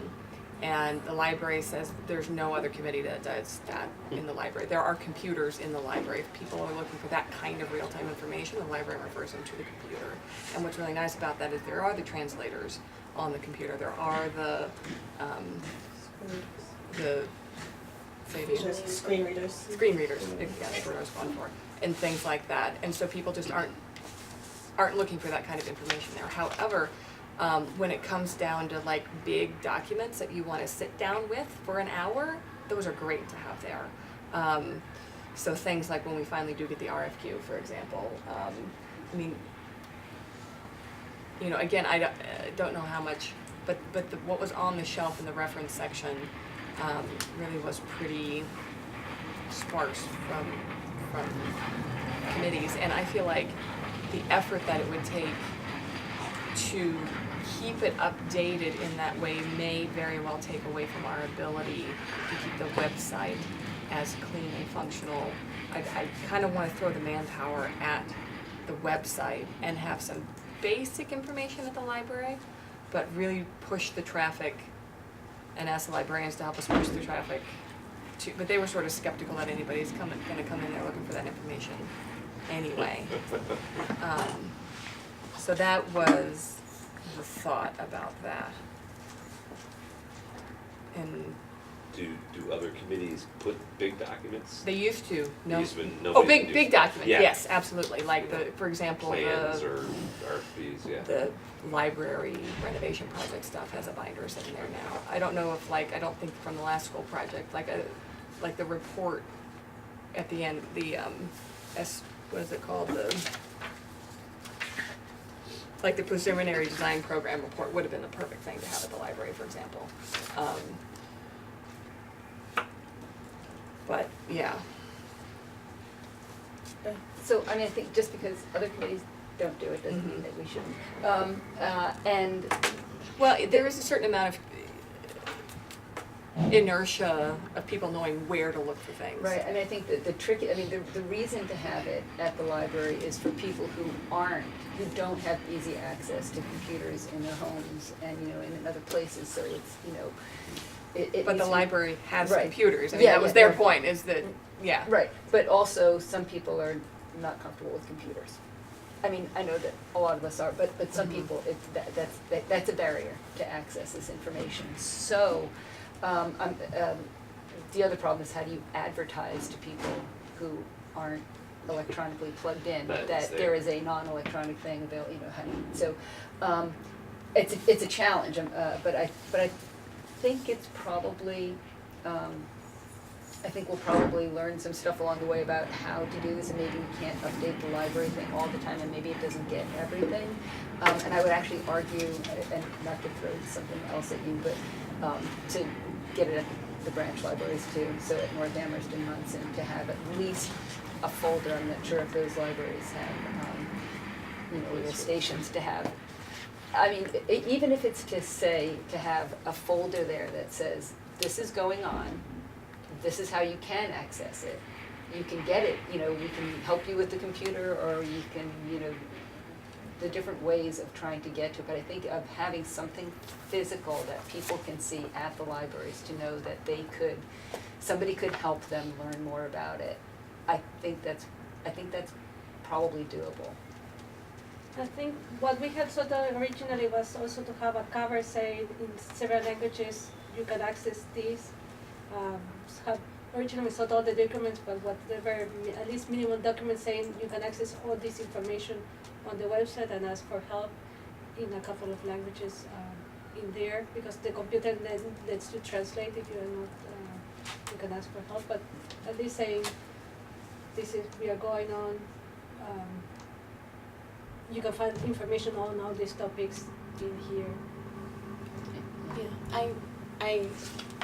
And the library says there's no other committee that does that in the library. There are computers in the library. If people are looking for that kind of real-time information, the library refers them to the computer. And what's really nice about that is there are the translators on the computer. There are the Screen readers. Screen readers, yeah, that's what I was going for, and things like that. And so people just aren't looking for that kind of information there. However, when it comes down to like big documents that you want to sit down with for an hour, those are great to have there. So things like when we finally do get the RFQ, for example, again, I don't know how much, but what was on the shelf in the reference section really was pretty sparse from committees, and I feel like the effort that it would take to keep it updated in that way may very well take away from our ability to keep the website as clean and functional. I kind of want to throw the manpower at the website and have some basic information at the library, but really push the traffic and ask the librarians to help us push the traffic but they were sort of skeptical that anybody's going to come in there looking for that information anyway. So that was the thought about that. And Do other committees put big documents? they used to, no. Used to, but Oh, nobody big can do- big document, Yeah. yes, absolutely. Like for example, Plans or RFPs, yeah. the library renovation project stuff has a binder sitting there now. I don't know if I don't think from the last school project, like the report at the end, what is it called, like the preliminary design program report would have been the perfect thing to have at the library, for example. But yeah. So, I think just because other committees don't do it doesn't mean that we shouldn't. And Well, there is a certain amount of inertia of people knowing where to look for things. right, and I think that the reason to have it at the library is for people who don't have easy access to computers in their homes and, in other places, so it's, it But needs the to be- library has Right. computers. I mean, Yeah, that was yeah, their yeah. point, is that, yeah. Right, but also some people are not comfortable with computers. I know that a lot of us are, but some people, that's a barrier to access this information. So, the other problem is how do you advertise to people who aren't electronically plugged in, That is that there. there is a non-electronic thing available, you know, how do you, so, it's a challenge, but I think it's probably, I think we'll probably learn some stuff along the way about how to do this, and maybe we can't update the library thing all the time, and maybe it doesn't get everything. And I would actually argue, and not to throw something else at you, but to get it at the branch libraries too, so at North Amherst and Munson, to have at least a folder. I'm not sure if those libraries have, you know, little stations to have. I mean, even if it's to say, to have a folder there that says, this is going on, this is how you can access it. You can get it, you know, we can help you with the computer, or you can, you know, the different ways of trying to get to it. But I think of having something physical that people can see at the libraries to know that they could, somebody could help them learn more about it. I think that's probably doable. I think what we had sort of originally was also to have a cover saying in several languages you can access these. Originally we sought all the documents, but whatever, at least minimum documents saying you can access all this information on the website, and ask for help in a couple of languages in there, because the computer then lets you translate if you are not, you can ask for help, but at least saying this is, we are going on, you can find information on all these topics in here. Yeah, I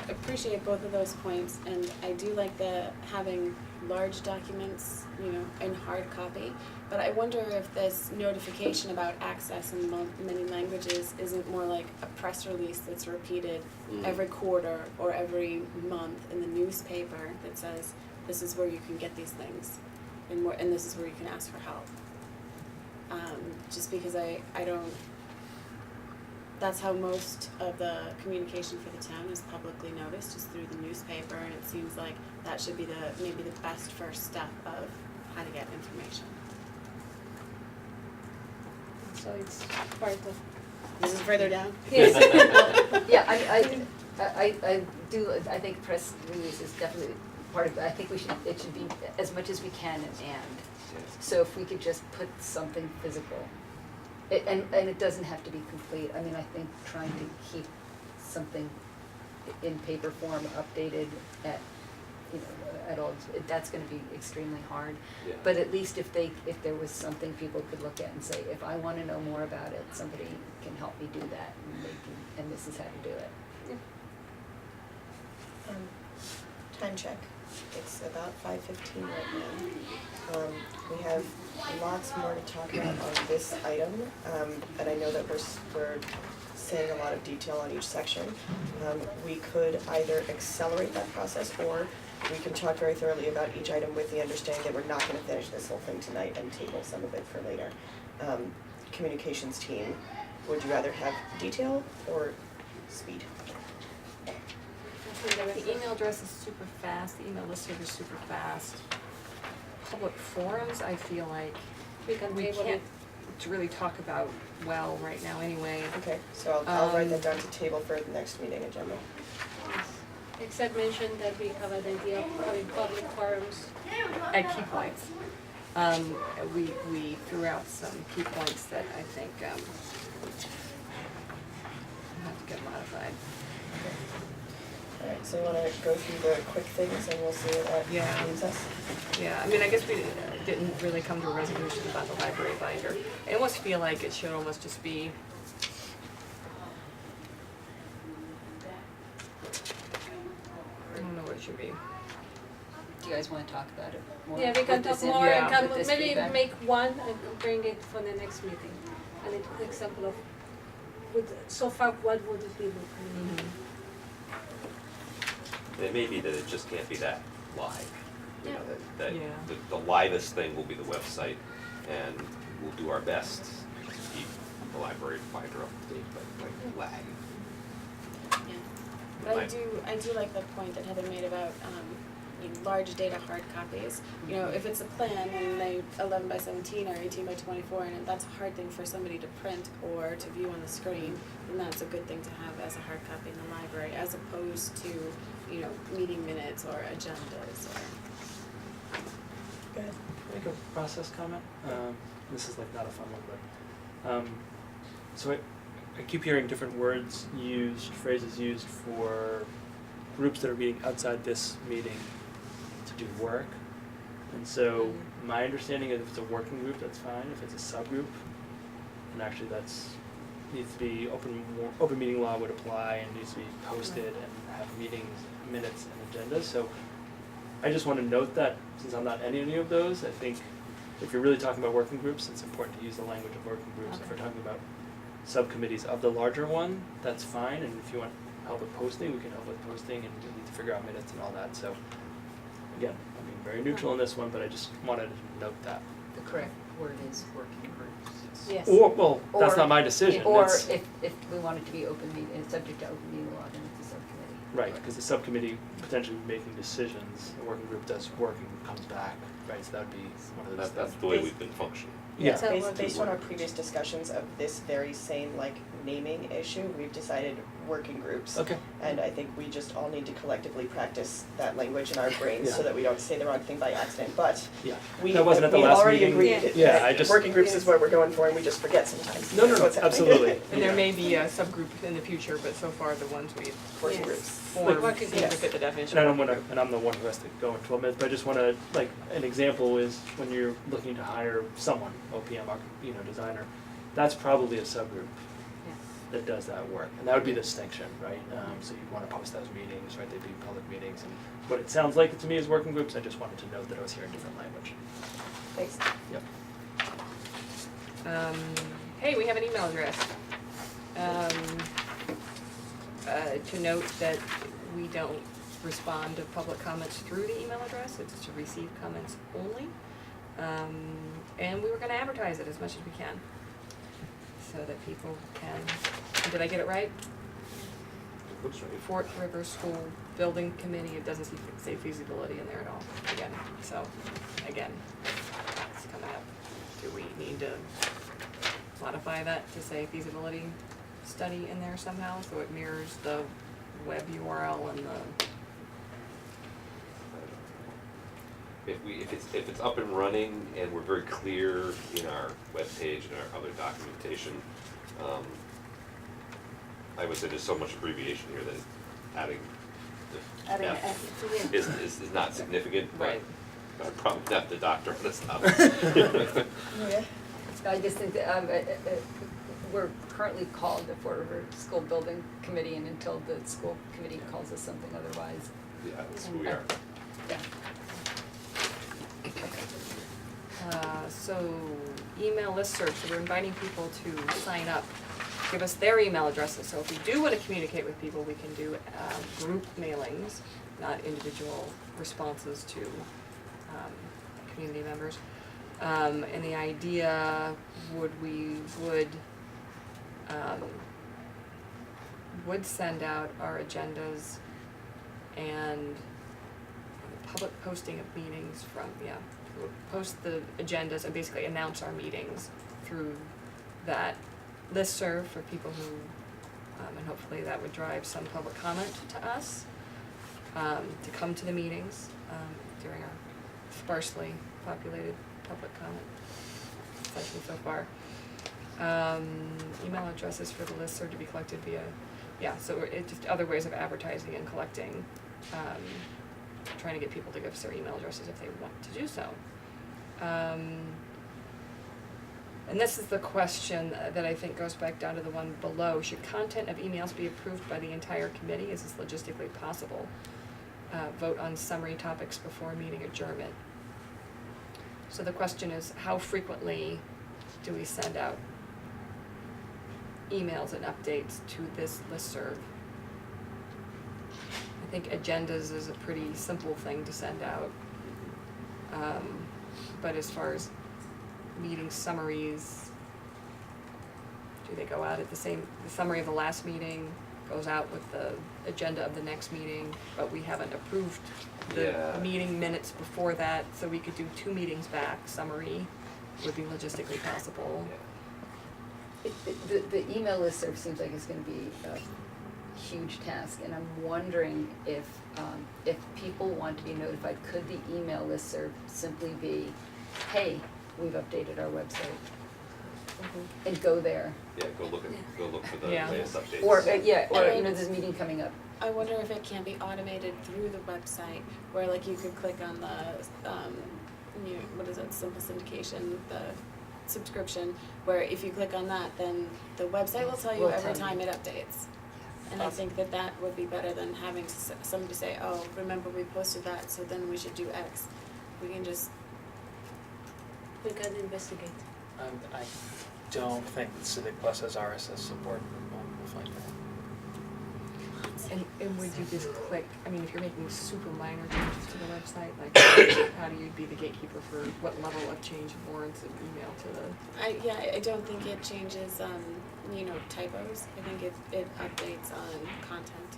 appreciate both of those points, and I do like the having large documents, you know, in hard copy. But I wonder if this notification about access in many languages isn't more like a press release that's repeated every quarter or every month in the newspaper that says this is where you can get these things, and this is where you can ask for help. Just because I don't. That's how most of the communication for the town is publicly noticed, is through the newspaper, and it seems like that should be maybe the best first step of how to get information. So it's part of. This is further down? Yes. Yeah, I do, I think press release is definitely part of it. I think it should be as much as we can and. So if we could just put something physical. And it doesn't have to be complete. I mean, I think trying to keep something in paper form updated at, you know, at all, that's gonna be extremely hard. Yeah. But at least if there was something people could look at and say, if I wanna know more about it, somebody can help me do that, and this is how to do it. Time check. It's about 5:15 right now. We have lots more to talk about on this item, and I know that we're saying a lot of detail on each section. We could either accelerate that process, or we can talk very thoroughly about each item with the understanding that we're not gonna finish this whole thing tonight and table some of it for later. Communications team, would you rather have detail or speed? The email address is super fast, the email listserv is super fast. Public forums, I feel like We can we table it. can't really talk about well right now anyway. Okay, so I'll write that down to table for the next meeting agenda. Except mention that we have an idea of having public forums. At key points. We threw out some key points that I think have to get modified. Alright, so you wanna go through the quick things and we'll see where that leads us? Yeah, I mean, I guess we didn't really come to a resolution about the library binder. I almost feel like it should almost just be I don't know what it should be. Do you guys wanna talk about it more? Yeah, we can Put this talk in more here and and put this maybe feedback? make one and bring it for the next meeting. An example of, so far, what would it be? It may be that it just can't be that live. You know, that Yeah. the livest thing will be the website, and we'll do our best to keep the library binder up to date, but like lag. Yeah. But I do like the point that Heather made about large data hard copies. You know, if it's a plan and they 11 by 17 or 18 by 24, and that's a hard thing for somebody to print or to view on the screen, then that's a good thing to have as a hard copy in the library, as opposed to, you know, meeting minutes or agendas or. Go ahead. Make a process comment. This is like not a fun one, but so I keep hearing different words used, phrases used for groups that are meeting outside this meeting to do work. And so my understanding is if it's a working group, that's fine. If it's a subgroup, and actually that's needs to be open meeting law would apply and needs to be posted and have meetings, minutes, and agendas. So I just want to note that since I'm not any of those, I think if you're really talking about working groups, it's important to use the language of working groups. If we're talking about subcommittees of the larger one, that's fine. And if you want help with posting, we can help with posting, and we need to figure out minutes and all that. So again, I'm being very neutral on this one, but I just wanted to note that. The correct word is working groups. Yes. Or, well, that's Or- not my decision. Or It's, if we want it to be open meeting, it's subject to open meeting law, then it's a subcommittee. right, because the subcommittee potentially making decisions, the working group does work and comes back, right? So that would be one of those. That's the way we've been functioning. Yeah. So Based on our previous discussions of this very same like naming issue, we've decided working groups. Okay. And I think we just all need to collectively practice that language in our brains Yeah. so that we don't say the wrong thing by accident. But Yeah. we That wasn't at the we last already meeting. agreed Yeah, that I just- working groups is what we're going for, and we just forget sometimes. No, That's what's happening. absolutely. And there Yeah. may be a subgroup in the future, but so far the ones we've Working Yes. groups. formed Working seem to groups. fit the definition. And I don't want to, and I'm the one who has to go in 12 minutes, but I just want to, like, an example is when you're looking to hire someone, OPM, designer, that's probably a subgroup that does that work. And that would be the distinction, right? So you'd want to post those meetings, right? They'd be public meetings. And what it sounds like to me is working groups. I just wanted to note that I was hearing different language. Thanks. Yep. Hey, we have an email address. To note that we don't respond to public comments through the email address, it's to receive comments only. And we were gonna advertise it as much as we can, so that people can, did I get it right? Looks right. Fort River School Building Committee, it doesn't say feasibility in there at all, again, so, again, it's coming up. Do we need to modify that to say feasibility study in there somehow, so it mirrors the web URL and the, If it's up and running and we're very clear in our webpage and our other documentation, I would say there's so much abbreviation here that adding the Adding an F F. is not significant, but right. I'd probably not the doctor on this topic. Yeah. I just think that we're currently called the Fort River School Building Committee, and until the school committee calls us something otherwise. Yeah, that's who we are. Yeah. So email listserv, so we're inviting people to sign up, give us their email addresses, so if we do wanna communicate with people, we can do, group mailings, not individual responses to, community members. And the idea would send out our agendas and public posting of meetings from, we'll post the agendas and basically announce our meetings through that listserv for people who, and hopefully that would drive some public comment to us, to come to the meetings, during our sparsely populated public comment session so far. Email addresses for the listserv to be collected via, so it just other ways of advertising and collecting, trying to get people to give us their email addresses if they want to do so. And this is the question that I think goes back down to the one below. Should content of emails be approved by the entire committee? Is this logistically possible? Vote on summary topics before meeting adjournment. So the question is, how frequently do we send out emails and updates to this listserv? I think agendas is a pretty simple thing to send out. But as far as meeting summaries, do they go out at the summary of the last meeting goes out with the agenda of the next meeting, but we haven't approved the Yeah. meeting minutes before that, so we could do 2 meetings back, summary would be logistically possible. The email listserv seems like it's gonna be a huge task, and I'm wondering if people want to be notified, could the email listserv simply be, hey, we've updated our website, and go there? Yeah, go look for the Yeah. latest updates. Or, you know, And- there's a meeting coming up. I wonder if it can be automated through the website, where like you could click on the, what is it, simple syndication, the subscription, where if you click on that, then the website will tell you Will every tell you. time it updates. And I think that that would be better than having somebody say, oh, remember we posted that, so then we should do X. We can just, We can investigate. I don't think that Civic Plus has RSS support. We'll find out. And would you just click, I mean, if you're making super minor changes to the website, like how do you be the gatekeeper for what level of change warrants an email to the? I don't think it changes, typos. I think it updates on content,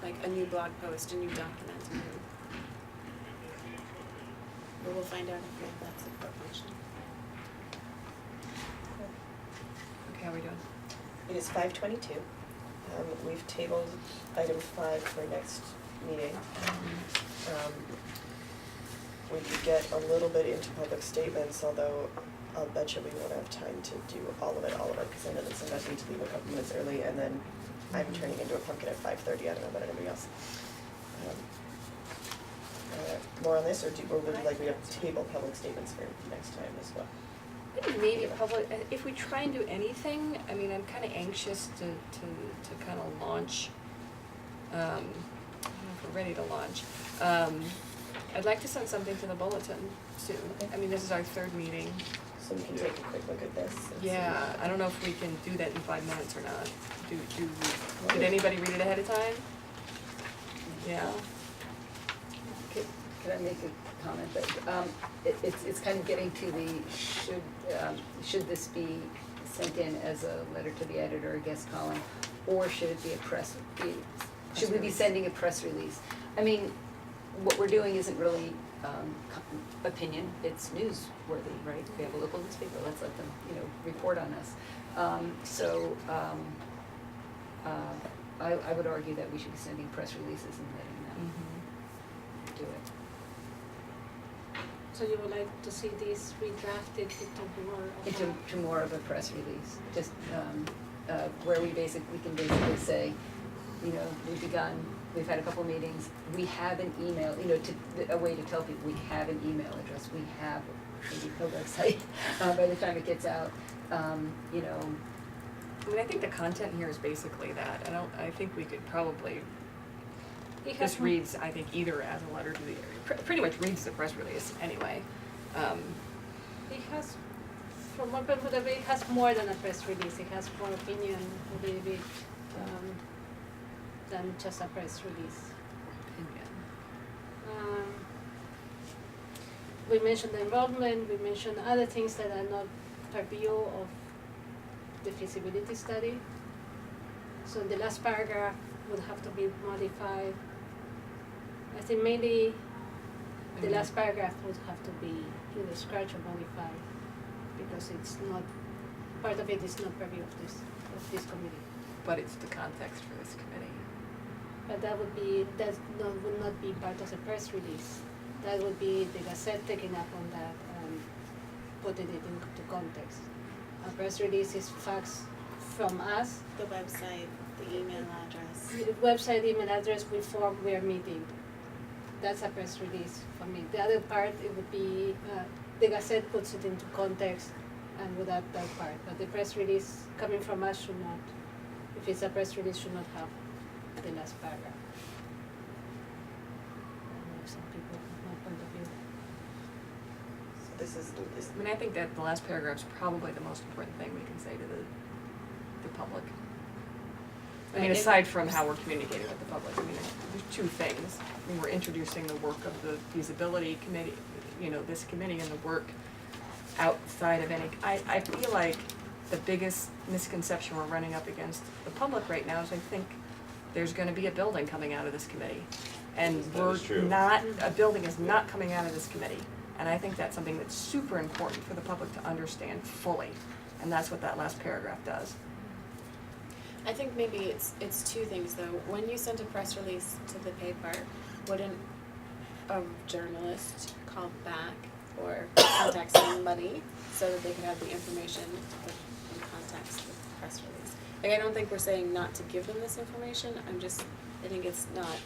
like a new blog post, a new document. But we'll find out if we have that support function. Okay, how are we doing? It is 5:22. We've tabled item 5 for next meeting. We could get a little bit into public statements, although I'll bet you we won't have time to do all of it, because I know that sometimes we need to leave a couple minutes early, and then I'm turning into a pumpkin at 5:30. I don't know about anybody else. More on this, or would you like me to table public statements for next time as well? Maybe public, if we try and do anything, I mean, I'm kind of anxious to kind of launch, I don't know if we're ready to launch. I'd like to send something to the bulletin soon. I mean, this is our 3rd meeting. So we can take a quick look at this. and see. Yeah, I don't know if we can do that in 5 minutes or not. Did anybody read it ahead of time? Yeah. Could I make a comment that, it's kind of getting to the, should this be sent in as a letter to the editor, a guest column, or should it be should we be sending a press release? I mean, what we're doing isn't really, opinion, it's newsworthy, right? We have a local newspaper, let's let them, report on us. I would argue that we should be sending press releases and letting them do it. So you would like to see this redrafted into more of To more of a press release, just where we can basically say, we've begun, we've had a couple meetings, we have an email, a way to tell people we have an email address, we have maybe a website by the time it gets out, I mean, I think the content here is basically that. I think we could probably, this reads, I think, either as a letter to the, pretty much reads the press release anyway. It has, from one point of view, it has more than a press release. It has more opinion a little bit than just a press release. We mentioned the enrollment, we mentioned other things that are not purview of the feasibility study. So the last paragraph would have to be modified. I think mainly the last paragraph would have to be either scratch or modified, because it's not, part of it is not purview of this committee. But it's the context for this committee. But would not be part of the press release. That would be the Gazette taking up on that and putting it into context. A press release is facts from us, The website, the email address. the website, email address, with form we are meeting. That's a press release for me. The other part, it would be, the Gazette puts it into context and without that part. But the press release coming from us should not, if it's a press release, should not have the last paragraph. I know some people, from my point of view. So this is. I mean, I think that the last paragraph is probably the most important thing we can say to the public. I mean, aside from how we're communicating with the public, I mean, there's 2 things. I mean, we're introducing the work of the feasibility committee, this committee, and the work outside of any, I feel like the biggest misconception we're running up against the public right now is, I think, there's gonna be a building coming out of this committee. And That we're is true. not, a building is not coming out of this committee. And I think that's something that's super important for the public to understand fully. And that's what that last paragraph does. I think maybe it's two things though. When you send a press release to the paper, wouldn't a journalist call back or contact somebody so that they could have the information in context with the press release? Like, I don't think we're saying not to give them this information. I think it's not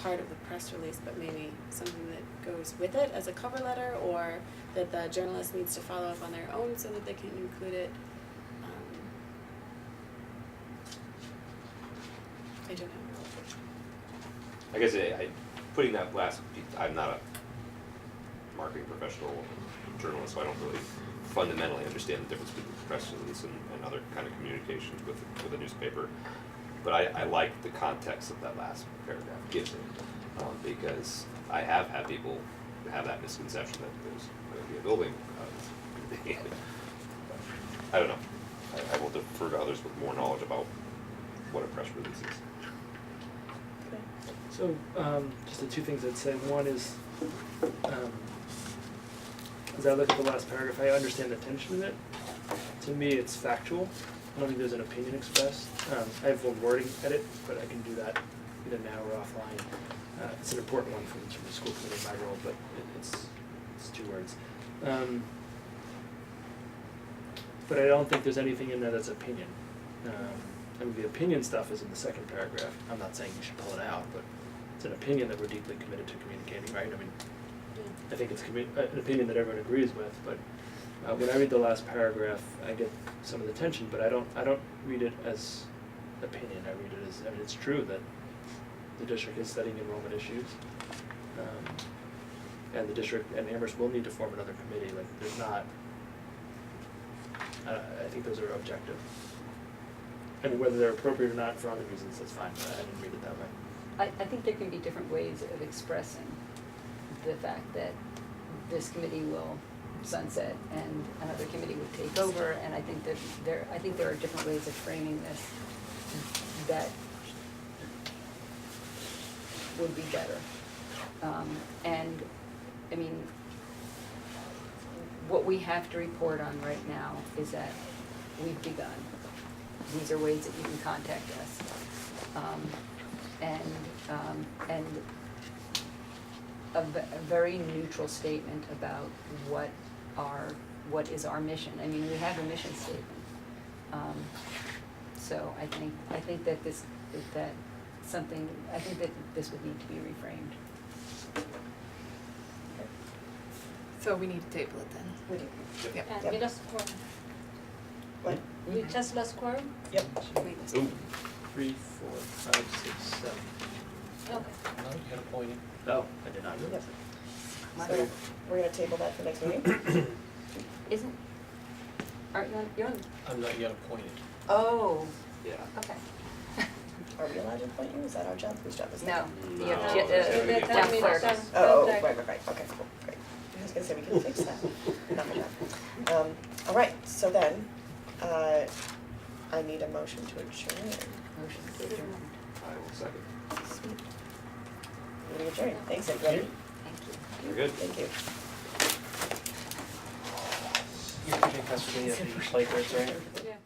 part of the press release, but maybe something that goes with it as a cover letter, or that the journalist needs to follow up on their own so that they can include it. I don't know. I guess putting that last piece, I'm not a marketing professional journalist, so I don't really fundamentally understand the difference between press release and other kind of communications with a newspaper. But I like the context that that last paragraph gives it, because I have had people have that misconception that there's going to be a building. I don't know. I will defer to others with more knowledge about what a press release is. So, just the two things I'd say. One is, as I look at the last paragraph, I understand the tension in it. To me, it's factual. I don't think there's an opinion expressed. I have one wording edit, but I can do that either now or offline. It's an important one from the school committee in my role, but it's 2 words. But I don't think there's anything in there that's opinion. I mean, the opinion stuff is in the second paragraph. I'm not saying you should pull it out, but it's an opinion that we're deeply committed to communicating, right? I mean, I think it's an opinion that everyone agrees with, but when I read the last paragraph, I get some of the tension, but I don't read it as opinion. I read it as, I mean, it's true that the district is studying enrollment issues, and the district and Amherst will need to form another committee. Like, there's not. I think those are objective. I mean, whether they're appropriate or not for other reasons, that's fine, but I didn't read it that way. I think there can be different ways of expressing the fact that this committee will sunset and another committee would take over, and I think that there are different ways of framing this that would be better. And I mean, what we have to report on right now is that we've begun. These are ways that you can contact us. And a very neutral statement about what is our mission. I mean, we have a mission statement. So I think that this would need to be reframed. So we need to table it then. We do. Yep. And Yep. we lost quorum. What? We just lost quorum? Yep. Ooh. 3, 4, 5, 6, 7. Okay. No, you got appointed. Oh, I did not realize Yep. it. So we're gonna table that for next meeting? Aren't you on? I'm not yet appointed. Oh, Yeah. okay. Are we allowed to appoint you? Is that our job? Whose job is No, that? the No, obje- it's town clerk. Oh, right, okay, cool, great. I was gonna say, we can fix that, not my job. All right, so then, I need a motion to adjourn. Motion to adjourn. I will second. Sweet. Meeting adjourned, thanks everybody. Thank you. You're good. Thank you. You're putting custody of the Lakers, right? Yeah.